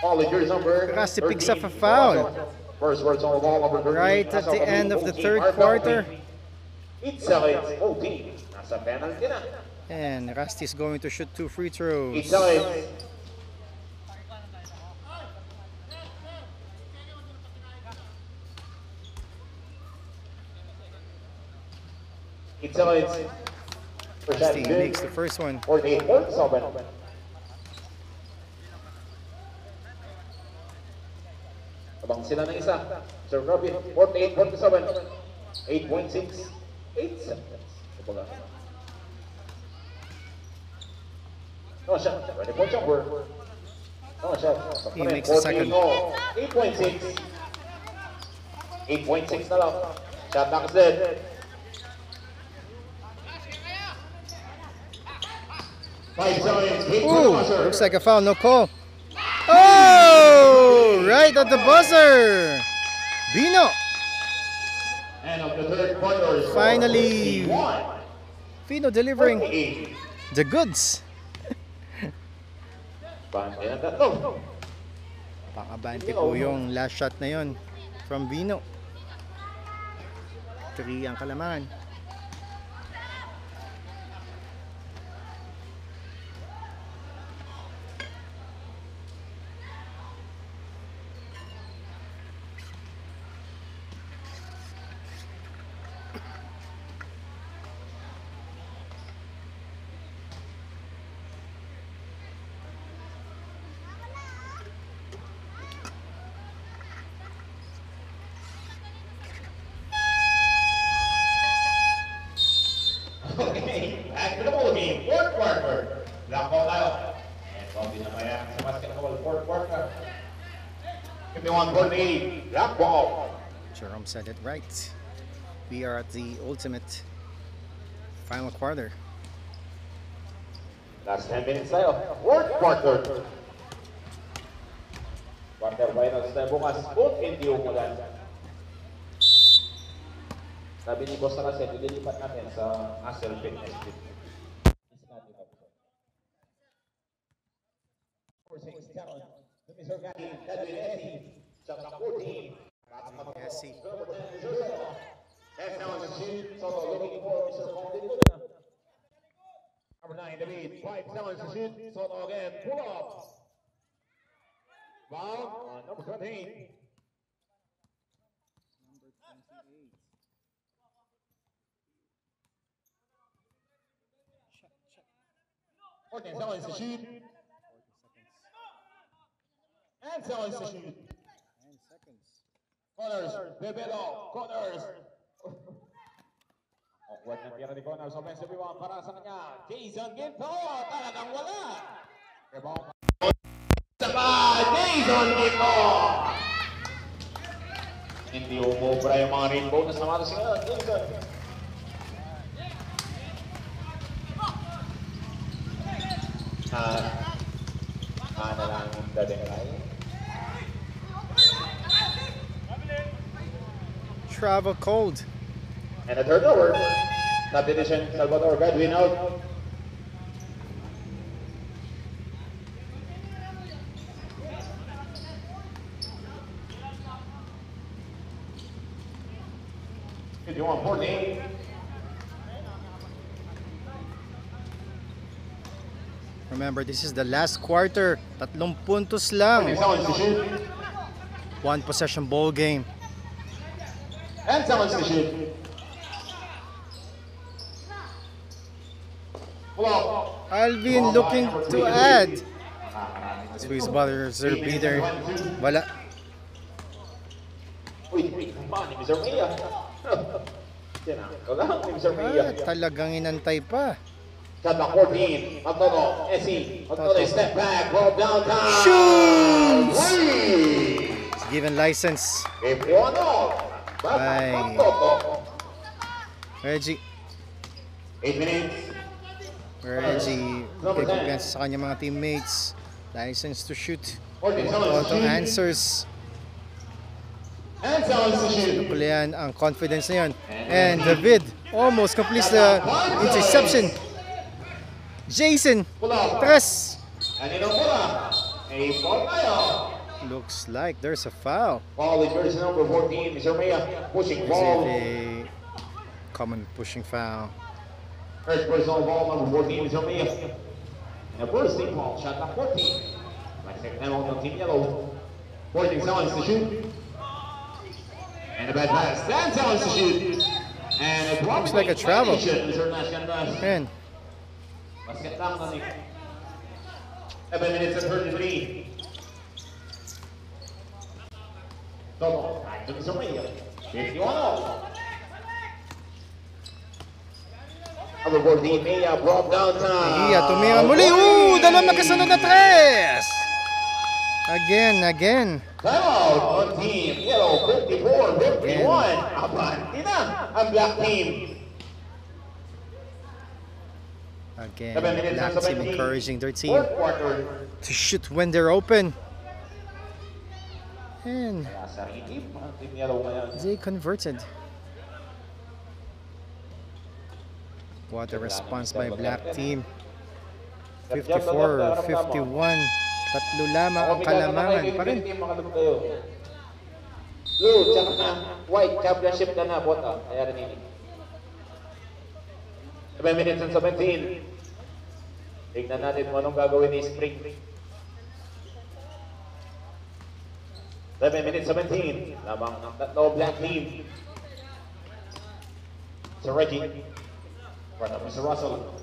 Ball in jersey number Kasi picks up a 13. foul. First words on the ball, number 13. Right at the end of the third quarter. 8 seconds. OT. Nasa penalty na. And Rusty's going to shoot 2 free 8 throws. seconds. Rusty makes the first one. 48 points open. Abang sila ng isa. Sir Robin, 48 points open. 8.6. 8 seconds. Kumbaga. No shot. Ready for jumper. No shot. He makes the second. 8.6. 8.6 na lang. Shot clock is dead. 5 seconds. Ooh, looks like a foul, no call. Oh, right at the buzzer. Bino. And of the third quarter, Finally, Bino delivering the goods. Pang-abante po yung last shot na yon from Bino. 3 ang kalamangan. Okay, back to the ball game. Fourth quarter. Black ball tayo. And Bobby na kaya sa basketball. Fourth quarter. 51-48. Black ball. Jerome said it right. We are at the ultimate final quarter. Last 10 minutes tayo. Fourth quarter. Quarter finals tayo bukas. Both hindi umulan. Sabi ni Boss na kasi, nililipat natin sa Muscle Fitness Gym. Essie. Number 9, David, 5 seconds to shoot. Soto again, pull up. Foul on number 20. 14 seconds to shoot. And seconds to shoot. And seconds. Corners, Bebelo, corners. Awkward na tira ni Corners. Offensive rebound para sa kanya. Jason Ginto, talagang wala. Rebound. Saka, Jason Ginto. Hindi umubra yung mga rainbow na samatas ngayon. Jason. Na lang yung dating ay. Travel cold. And a turnover. Subdivision, Salvador Godwin out. Good, you want 14. Remember, this is the last quarter. 3 puntos lang. 14 seconds to shoot. 1 possession ball game. And seconds to shoot. Pull up. Alvin looking to add. Squeeze buzzer beater. Wala. Wait, ni Mr. Mia. Wala, ni Mr. Mia. Talagang inantay pa. Shot clock 14. Magtoto, Essie. Magtoto, step back, roll downtown. Shoots! Three. It's given license. 51 all. Ay. Magtoto. Reggie. 8 minutes. Reggie, bigay kumpiyansa sa kanyang mga teammates. License to shoot. Orton Auto challenge to shoot. answers. And challenge to shoot. Kulihan ang confidence na yun. And David almost completes the interception. Jason, tres. And Inopula, a foul tayo. Looks like there's a foul. Ball with jersey number 14, Mr. Maya, pushing Is ball. it a common pushing foul? First personal ball number 14, Mr. Maya. And a first team ball, shot number 14. Like second time on team yellow. 14 challenge to shoot. And a bad pass, Dan challenge to shoot. And a drop. Looks like a travel. Mr. Nash Candas. And Basket lang na ni. 7 minutes and 33. Toto, back to Mr. Maya. 51 all. Number 14, Maya brought downtown. Iya, tumira muli. Dalawang magkasunod na tres. Again. Timeout on team yellow, 54-51. Abante na ang black team. Again, 7 minutes black and team 17. encouraging their team Fourth quarter. to shoot when they're open. And Kaya sarili, mga team yellow ngayon. they converted. What a response by black team. 54-51. Tatlo lamang ang kalamangan pa rin. Blue, tsaka na white, championship na na, bota. Kaya rin ini. 7 minutes and 17. Tignan natin kung anong gagawin ni Spring. 7 minutes 17. Lamang ng tatlo black team. Sir Reggie. Front of Mr. Russell.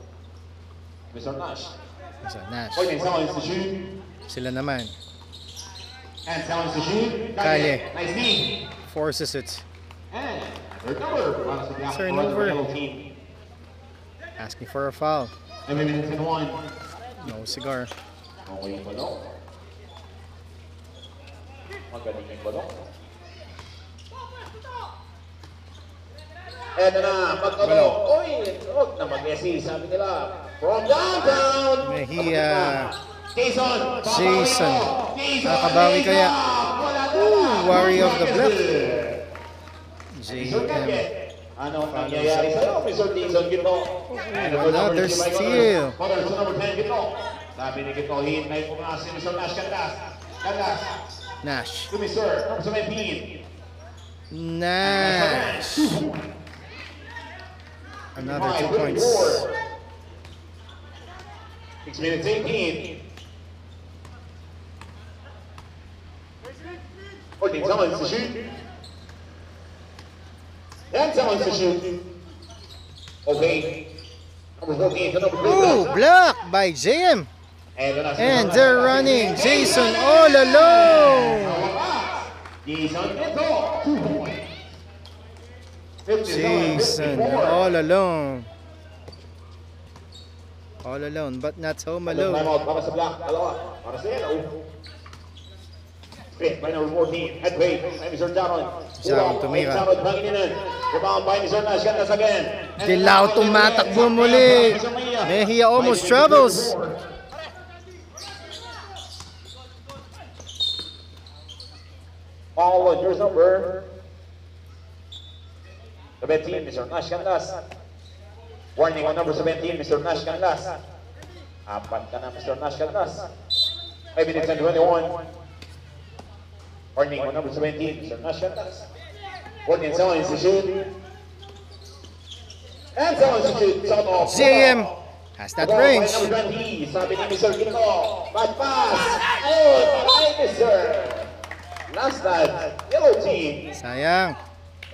Mr. Nash. So, Nash. Pointing challenge to shoot. Sila naman. And challenge to shoot. Kale. Nice knee. Forces it. And third number. Para sa black Turnover. yellow team. Asking for a foul. 7 minutes and 1. No cigar. Okay yung balong. Magaling yung balong. Eto na, magkalong. Uy, huwag na mag-Messi, sabi nila. From downtown. Mejia. Jason. Jason. Nakabawi kaya. Worry of the block. JM. Ano nangyayari sa'yo, Mr. Jason Gito? Another steal. Mother sa number 10, Gito. Sabi ni Gito, hinay po nga si Mr. Nash Candas. Candas. Nash. To Mr. number 17. Nash. Another 2 points. 6 minutes 18. 14 someone's to shoot. And someone's to shoot. Okay. Number 14 to number 3. Ooh, block by JM. And they're running. Jason all alone. Jason Gito. 2 points. Jason all alone. All alone, but not home alone. Timeout para sa black. Dalawa. Para sa yellow. Split by number 14. Head fake. By Mr. Jaron. Jaron tumira. Jaron banginin. Rebound by Mr. Nash. Gandas again. Dilaw tumatakbo muli. Mejia almost travels. All on yours number 17, Mr. Nash Canlas. Warning on number 17, Mr. Nash Canlas. Apat ka na, Mr. Nash Canlas. 5 minutes and 21. Warning on number 17, Mr. Nash Canlas. Warning, someone is to shoot. And someone is to shoot. South off. JM has that range. Number 20, sabi ni Mr. Gito. Bad pass. Ayun, patay, Mr. Last that, yellow team. Sayang.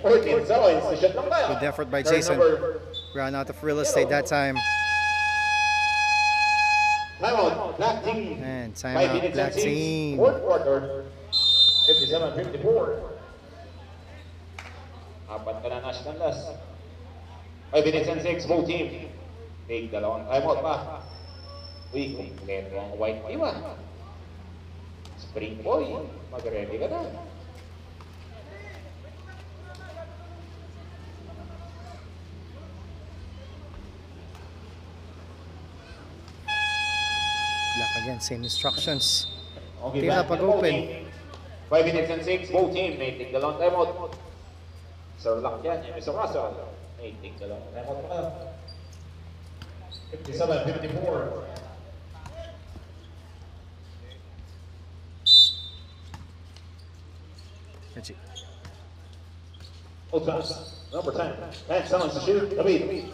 14 someone is to shoot lang tayo. Good effort by Third Jason. number. Ran out of real estate that time. Timeout, black team. And 5 timeout, minutes black and 6. team. Fourth quarter. 57-54. Apat ka na Nash Canlas. 5 minutes and 6, both team. Take dalawang timeout pa. Uy, kompleto ang white team ah. Spring boy, mag-ready ka na. Lock again, same instructions. Okay, Tira back pag to open. voting. 5 minutes and 6, both team may take the long timeout. Sir Lock yan, Mr. Russell may take the long timeout pa. 57-54. Let's see. Old pass, number 10. Matt Sellens to shoot, David.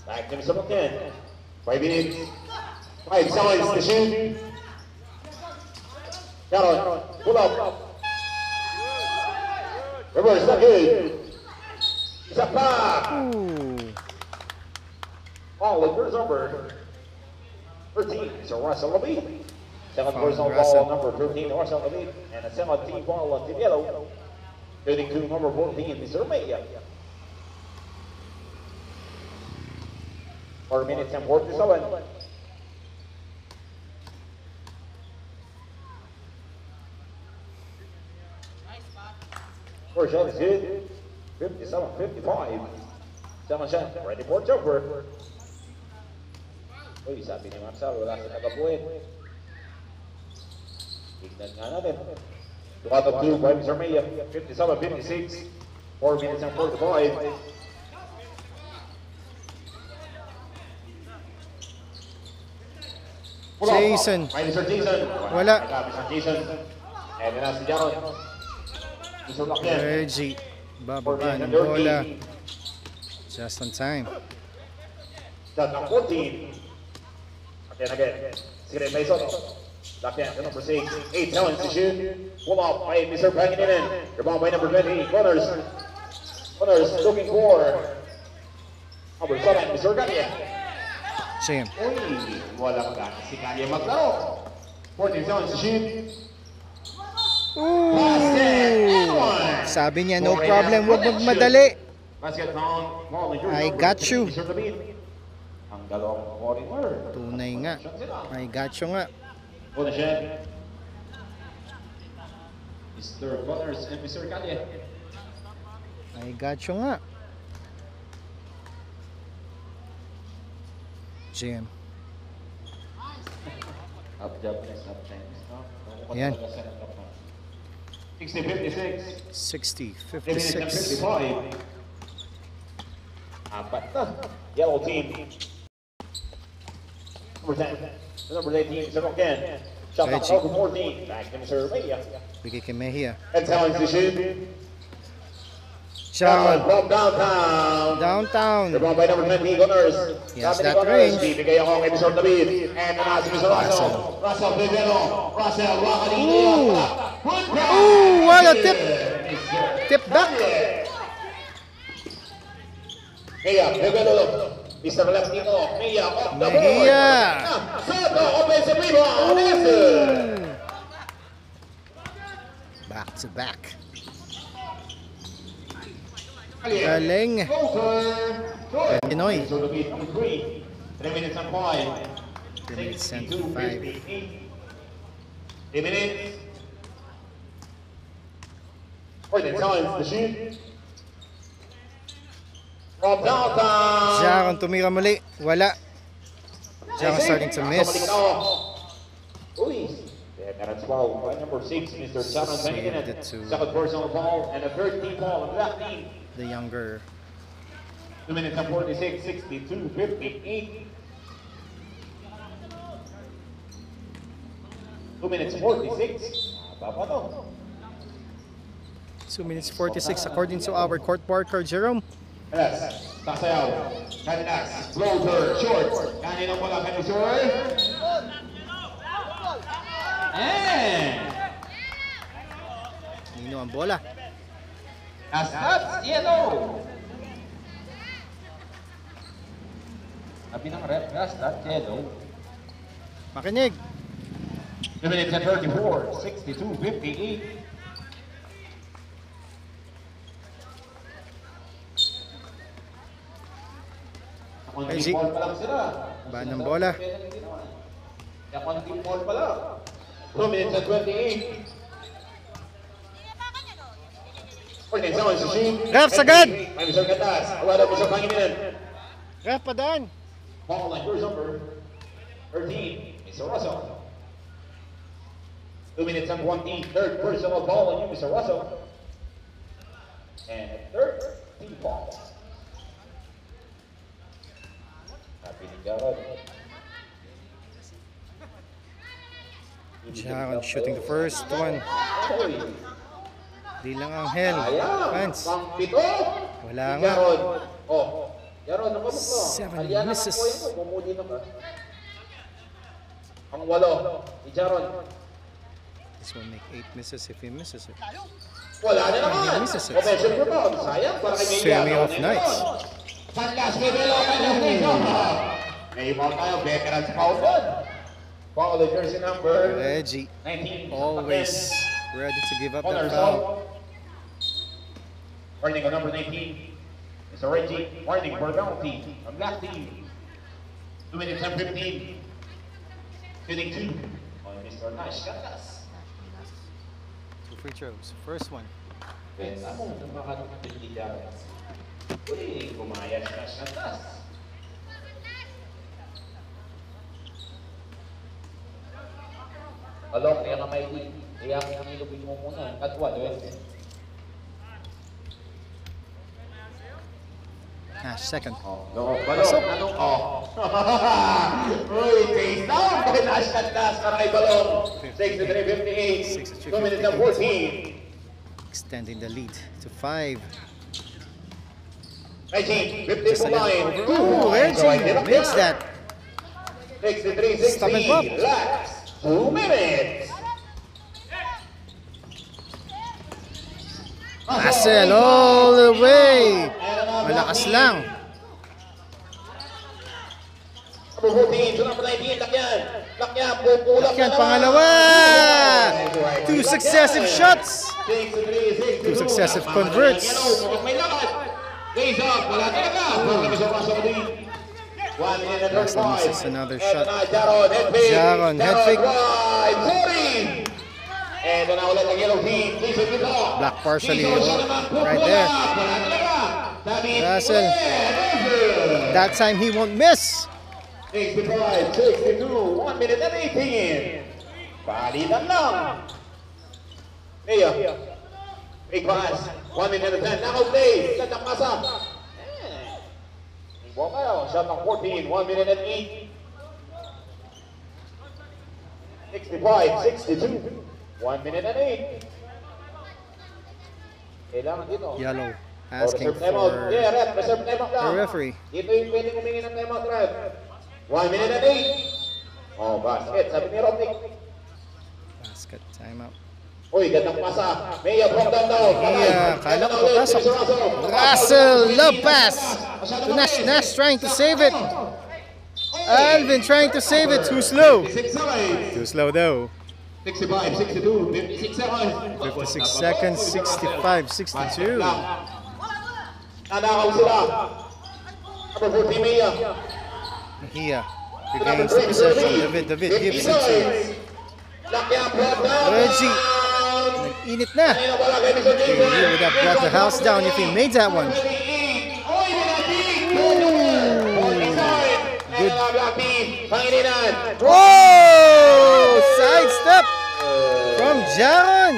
Back to Mr. Buchanan. 5 minutes. 5 Sellens to shoot. Carroll, pull up. Reverse, not good. It's a block. Ooh. Ball with personal number 13, Mr. Russell Levine. Second Foul, personal Russell. ball, number 13, Russell Levine. And a 17 ball of Team Yellow. 32, number 14, Mr. Maya. 4 minutes and 47. First shot is good. 57-55. Second shot, ready for jumper. Uy, sabi ni Marcel, wala sa nagabuhin. Tignan nga natin. Out of 2 by Mr. Maya. 57-56. 4 minutes and 45. Jason. By Mr. Jason. Wala. Mr. Jason. And then si Jaron. Mr. Lockyan. Reggie. Bababa ng bola. Just on time. Shot number 14. Again. Sigrid Mason. Lockyan to number 6. 8 Sellens to shoot. Pull up by Mr. Pangininan. Rebound by number 20. Gunners. Gunners looking for number 7, Mr. Ganya. Jam. Uy, walang gana si Ganya maglaro. 14 Sellens to shoot. Ooh. Sabi niya, no problem, huwag magmadali. Basket down. I got you. Ang dalawang foreigner. Tunay nga. I got you nga. Una siya. Mr. Gunners and Mr. Ganya. I got you nga. Jam. Up Japanese, up Chinese, no? Yan. 60-56. 60, 56. 56. 55. Apat na. Yellow team. Number 10. Number 18, Mr. Rocan. Shot Reggie. number 14. Back to Mr. Maya. Bigay kay Mejia. And Sellens to shoot. Sharon. From downtown. Downtown. Rebound by number 20, Gunners. He has Sabi ni that Gunners, range. bibigay ako kay Mr. David. And nasa si Mr. Russell. Russell Piveno. Russell, wakalino. Ooh, what a tip. Tip back. Mia, Piveno. Mr. Latino. Mia, off the board. Mejia. Soto, offensive rebound. Answer. Back to back. Galing. Pinoy. 3 minutes and 5. 3 minutes and 5. 3 minutes. Gordon Sellens to shoot. From downtown. Jaron tumira muli. Wala. Jaron starting to miss. Uy. That's foul by number 6, Mr. Sharon Pangininan. Saved it to- Second personal foul and a third team foul on that team. The younger. 2 minutes and 46, 62-58. 2 minutes 46. Baba to. 2 minutes 46 according to our court marker, Jerome. Yes. Tasayaw. Kaninas. Floater. Short. Kaninang wala kay Mr. And Nino ang bola. that's yellow. Sabi ng ref, that's yellow. Makinig. 2 minutes and 34, 62-58. Reggie. Ball pa lang sila. Ba ng bola. Kaya konting ball pa lang. 2 minutes and 28. Gordon Sellens to shoot. Ref, sagad! May Mr. Gatas. Awala po sa Pangininan. Ref, padaan. Ball line, first number 13, Mr. Russell. 2 minutes and 20. Third personal foul on you, Mr. Russell. And a third team foul. Happy ni Jaron. Jaron shooting the first one. Di lang Angel. Fans. Pang-pito. Wala Si nga. Jaron. Oh. Jaron, nakamot mo. 7 Aliana misses. ka po yun. Bumuli na ka. Ang 8. Si Jaron. This will make 8 misses if he misses it. Wala na naman. Misses it. Offensive rebound. Sayang para kay Miguel. Semi-off nights. Sanlas Miguel. May foul tayo. Veteran sa foul doon. Foul the jersey number Reggie 19. always ready to give up that Corner foul. foul. Warning on number 19. Mr. Reggie. Warning for penalty. On black team. 2 minutes and 15. Shooting 2 on Mr. Nash Canlas. 2 free throws. First one. Pensa mo ng mga kapitigan. Uy, kumayas na siya tas. Alok, kaya kamay di. Kaya kinilubin mo muna. Katwa, doon. Second. No, balong. Anong Uy, chase down. Kaya Nash Canlas para kay Balong. 63-58. 2 minutes and 14. Extending the lead to 5. Reggie, 50 Just a po line. little over. Ooh, Reggie makes that. 63-60. Stop and pop. Last 2 minutes. Hassel all the way. Malakas lang. Number 14, to number 19, Lakyan. Lakyan, pupulak Yan, na pangalawa. naman. 2 successive shots. 63-62. 2 successive converts. Mukhang may lakad. Days up, wala talaga. Para kay Mr. Russell Lee. 1 minute and Last one 35. misses another Eto shot. na, Jaron, head fake. Jaron, head fake. Drive, sorry. And na ulit ang yellow team. Jason dito. Block partially Jason siya naman, right pupulak. there. Wala talaga. Sabi, Russell. That time he won't miss. 65, 62, 1 minute and 18. Palitan lang. Mia. Big pass. 1 minute and 10. Knockout play. Gandang pasa. Ibo kayo. Shot ng 14. 1 minute and 8. 65, 62. 1 minute and 8. Kailangan dito. Yellow Oh, asking reserve timeout. for Yeah, ref. Reserve timeout lang. the referee. Dito yung pwede humingi ng timeout, ref. 1 minute and 8. Oh, basket. Sabi ni Rotic. Basket timeout. Uy, gandang pasa. Mia, from down daw. Mia, kala ko papasok. Russell, love pass. To Nash. Nash trying to save it. Alvin trying to save it. Too slow. 56 seconds. Too slow though. 65, 62, 56 seconds. 56 seconds, 65, 62. Nanakaw sila. Number 14, Mia. Mejia regains the possession. David gives it to Lakyan, brought down. Reggie. Nag-init na. Kanina wala kay Mr. Jason. He would have brought the house down if he made that one. Good. Whoa! Side step from Jaron.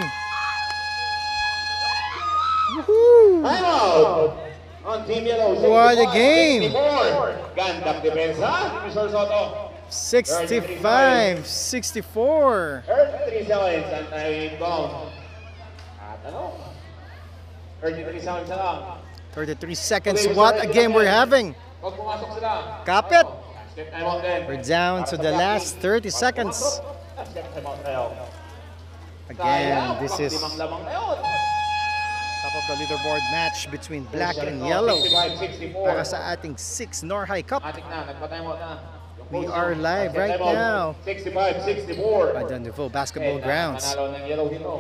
Woohoo! Time out. On Team Yellow. What a game. 64. Gandang depensa. Mr. Soto. 65, 64. 33 seconds ang time inbound. At ano? 33 seconds na lang. 33 seconds. What a game we're having. Huwag pumasok sila. Kapit. Step time out din. We're down to the last 30 seconds. Step time out tayo. Again, this is Limang lamang na yun. top of the leaderboard match between black and yellow 65-64. para sa ating 6 Norhai Cup. Atik na, nagpa-time out na. We are live right now 65-64. at the Nouveau Basketball Grounds. Nanalo ng yellow dito.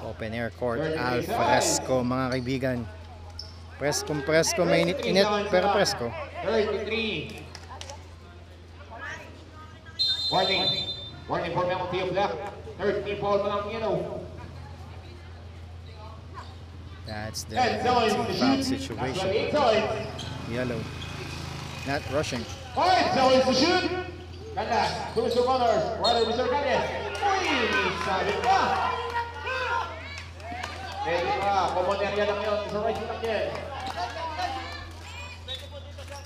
Open air court, al fresco mga kaibigan. Presko, mainit-init pero presko. 33. Warning. Warning for penalty of black. 13 foul pa ng yellow. That's the 10 seconds team to foul shoot. situation. 8 seconds. Yellow not rushing. 5 seconds to shoot. Ganda. To Mr. Connors. Rather, Mr. Gales. Sabi pa. Pwede pa. Common area lang yun. Mr. Right lang yan.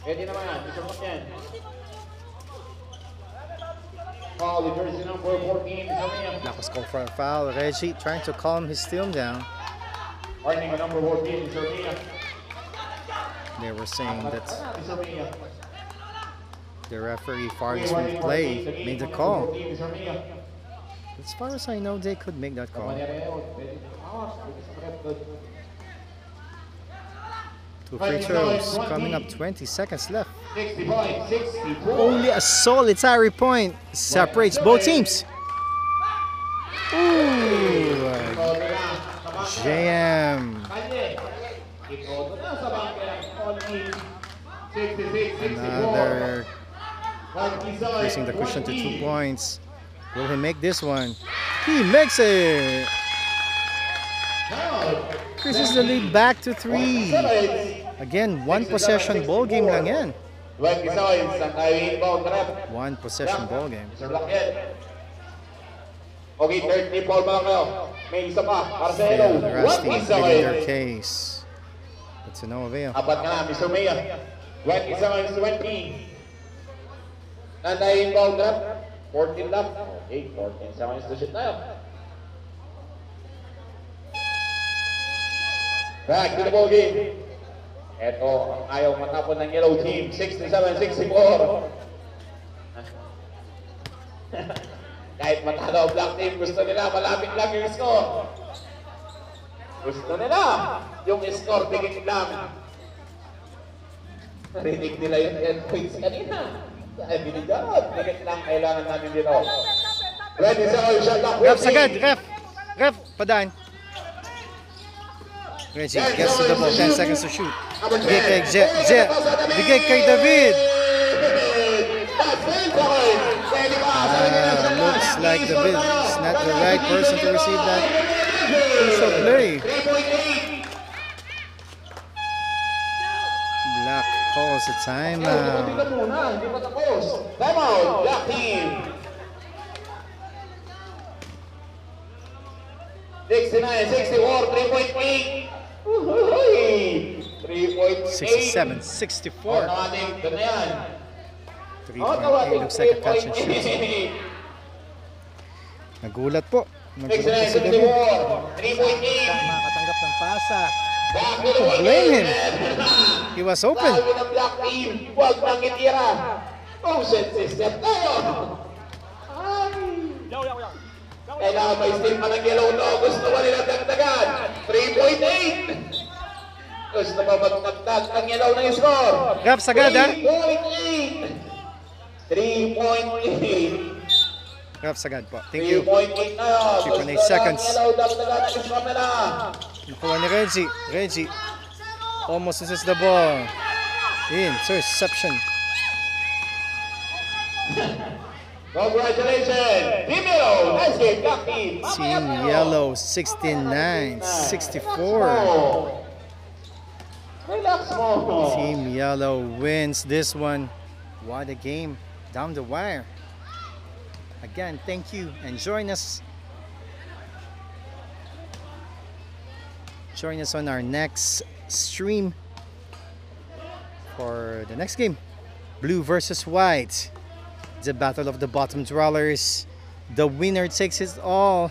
Pwede naman yan. Mr. Macyan. Foul with jersey number 14. Mr. Mia. That was called for a foul. Reggie trying to calm his team down. Warning with number 14. Mr. Mia. They were saying that Mr. Mia. the referee Fargus replay made the call. Mr. Mia. As far as I know, they could make that call. Common area yun. Pwede. Good. Two free throws coming up, 20 seconds left. 60 points. 64. Only a solitary point separates both teams. Ooh, JM. Another increasing the cushion to 2 points. Will he make this one? He makes it. Increases the lead back to 3. Again, one possession ball game lang yan. 20 seconds ang inbound trap. One possession ball game. Sir Blackhead. Okay, third tip ball mga kayo. May isa pa. Para sa hello. Still Rusty pleading their case. But to no avail. Apat ka na, Mr. Mia. 20 seconds, 20. Nanda inbound trap. 14 lap. Okay, 14 seconds to shoot tayo. Back to the ball game. Ito ang ayaw matapon ng yellow team. 67-64. Kahit matalo ang black team, gusto nila malapit lang yung score. Gusto nila yung score tigit lang. Narinig nila yung 10 points kanina. Sabi ni Jarod, tigit lang kailangan namin dito. Ready sa all shot clock. Ref, sagad! Ref! Ref, padaan. Reggie gets to the ball, 10 seconds to shoot. Bigay kay Jet. Bigay kay David. Looks like David is not the right person to receive that piece of play. Black calls a timeout. Timeout, black team. 69-64, 3.8. 67, 64. 3.8 looks like a catch and shoot. Nagulat po. Nagulat po si David. 3.8. Makatanggap ng pasa. Blame him. He was open. Huwag nang itira. Motion system tayo. Kailangan may steam pa ng yellow no. Gusto ba nila dagdagan? 3.8. Gusto ba magdagdag ng yellow na yung score? Rap sagad ha? 3.8. Rap sagad po. Thank you. 3.8 na yun. 3.8 seconds. Yellow, dagdagan ng score nila. Nakuha ni Reggie. Reggie almost loses the ball. Interception. Congratulations! Team Yellow, nice game, black team. Team Yellow 69-64. Relax mo. Team Yellow wins this one. What a game down the wire. Again, thank you and join us. Join us on our next stream for the next game. Blue versus white. The battle of the bottom dwellers. The winner takes it all.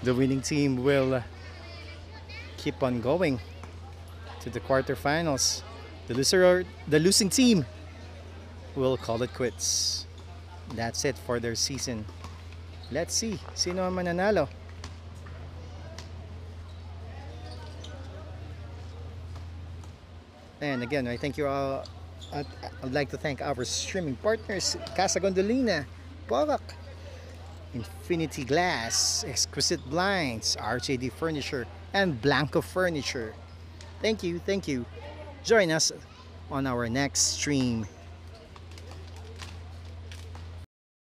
The winning team will keep on going to the quarterfinals. The losing team will call it quits. That's it for their season. Let's see sino ang mananalo. And again, I thank you all. I'd like to thank our streaming partners, Casa Gondolina, Porak, Infinity Glass, Exquisite Blinds, RJD Furniture, and Blanco Furniture. Thank you, thank you. Join us on our next stream.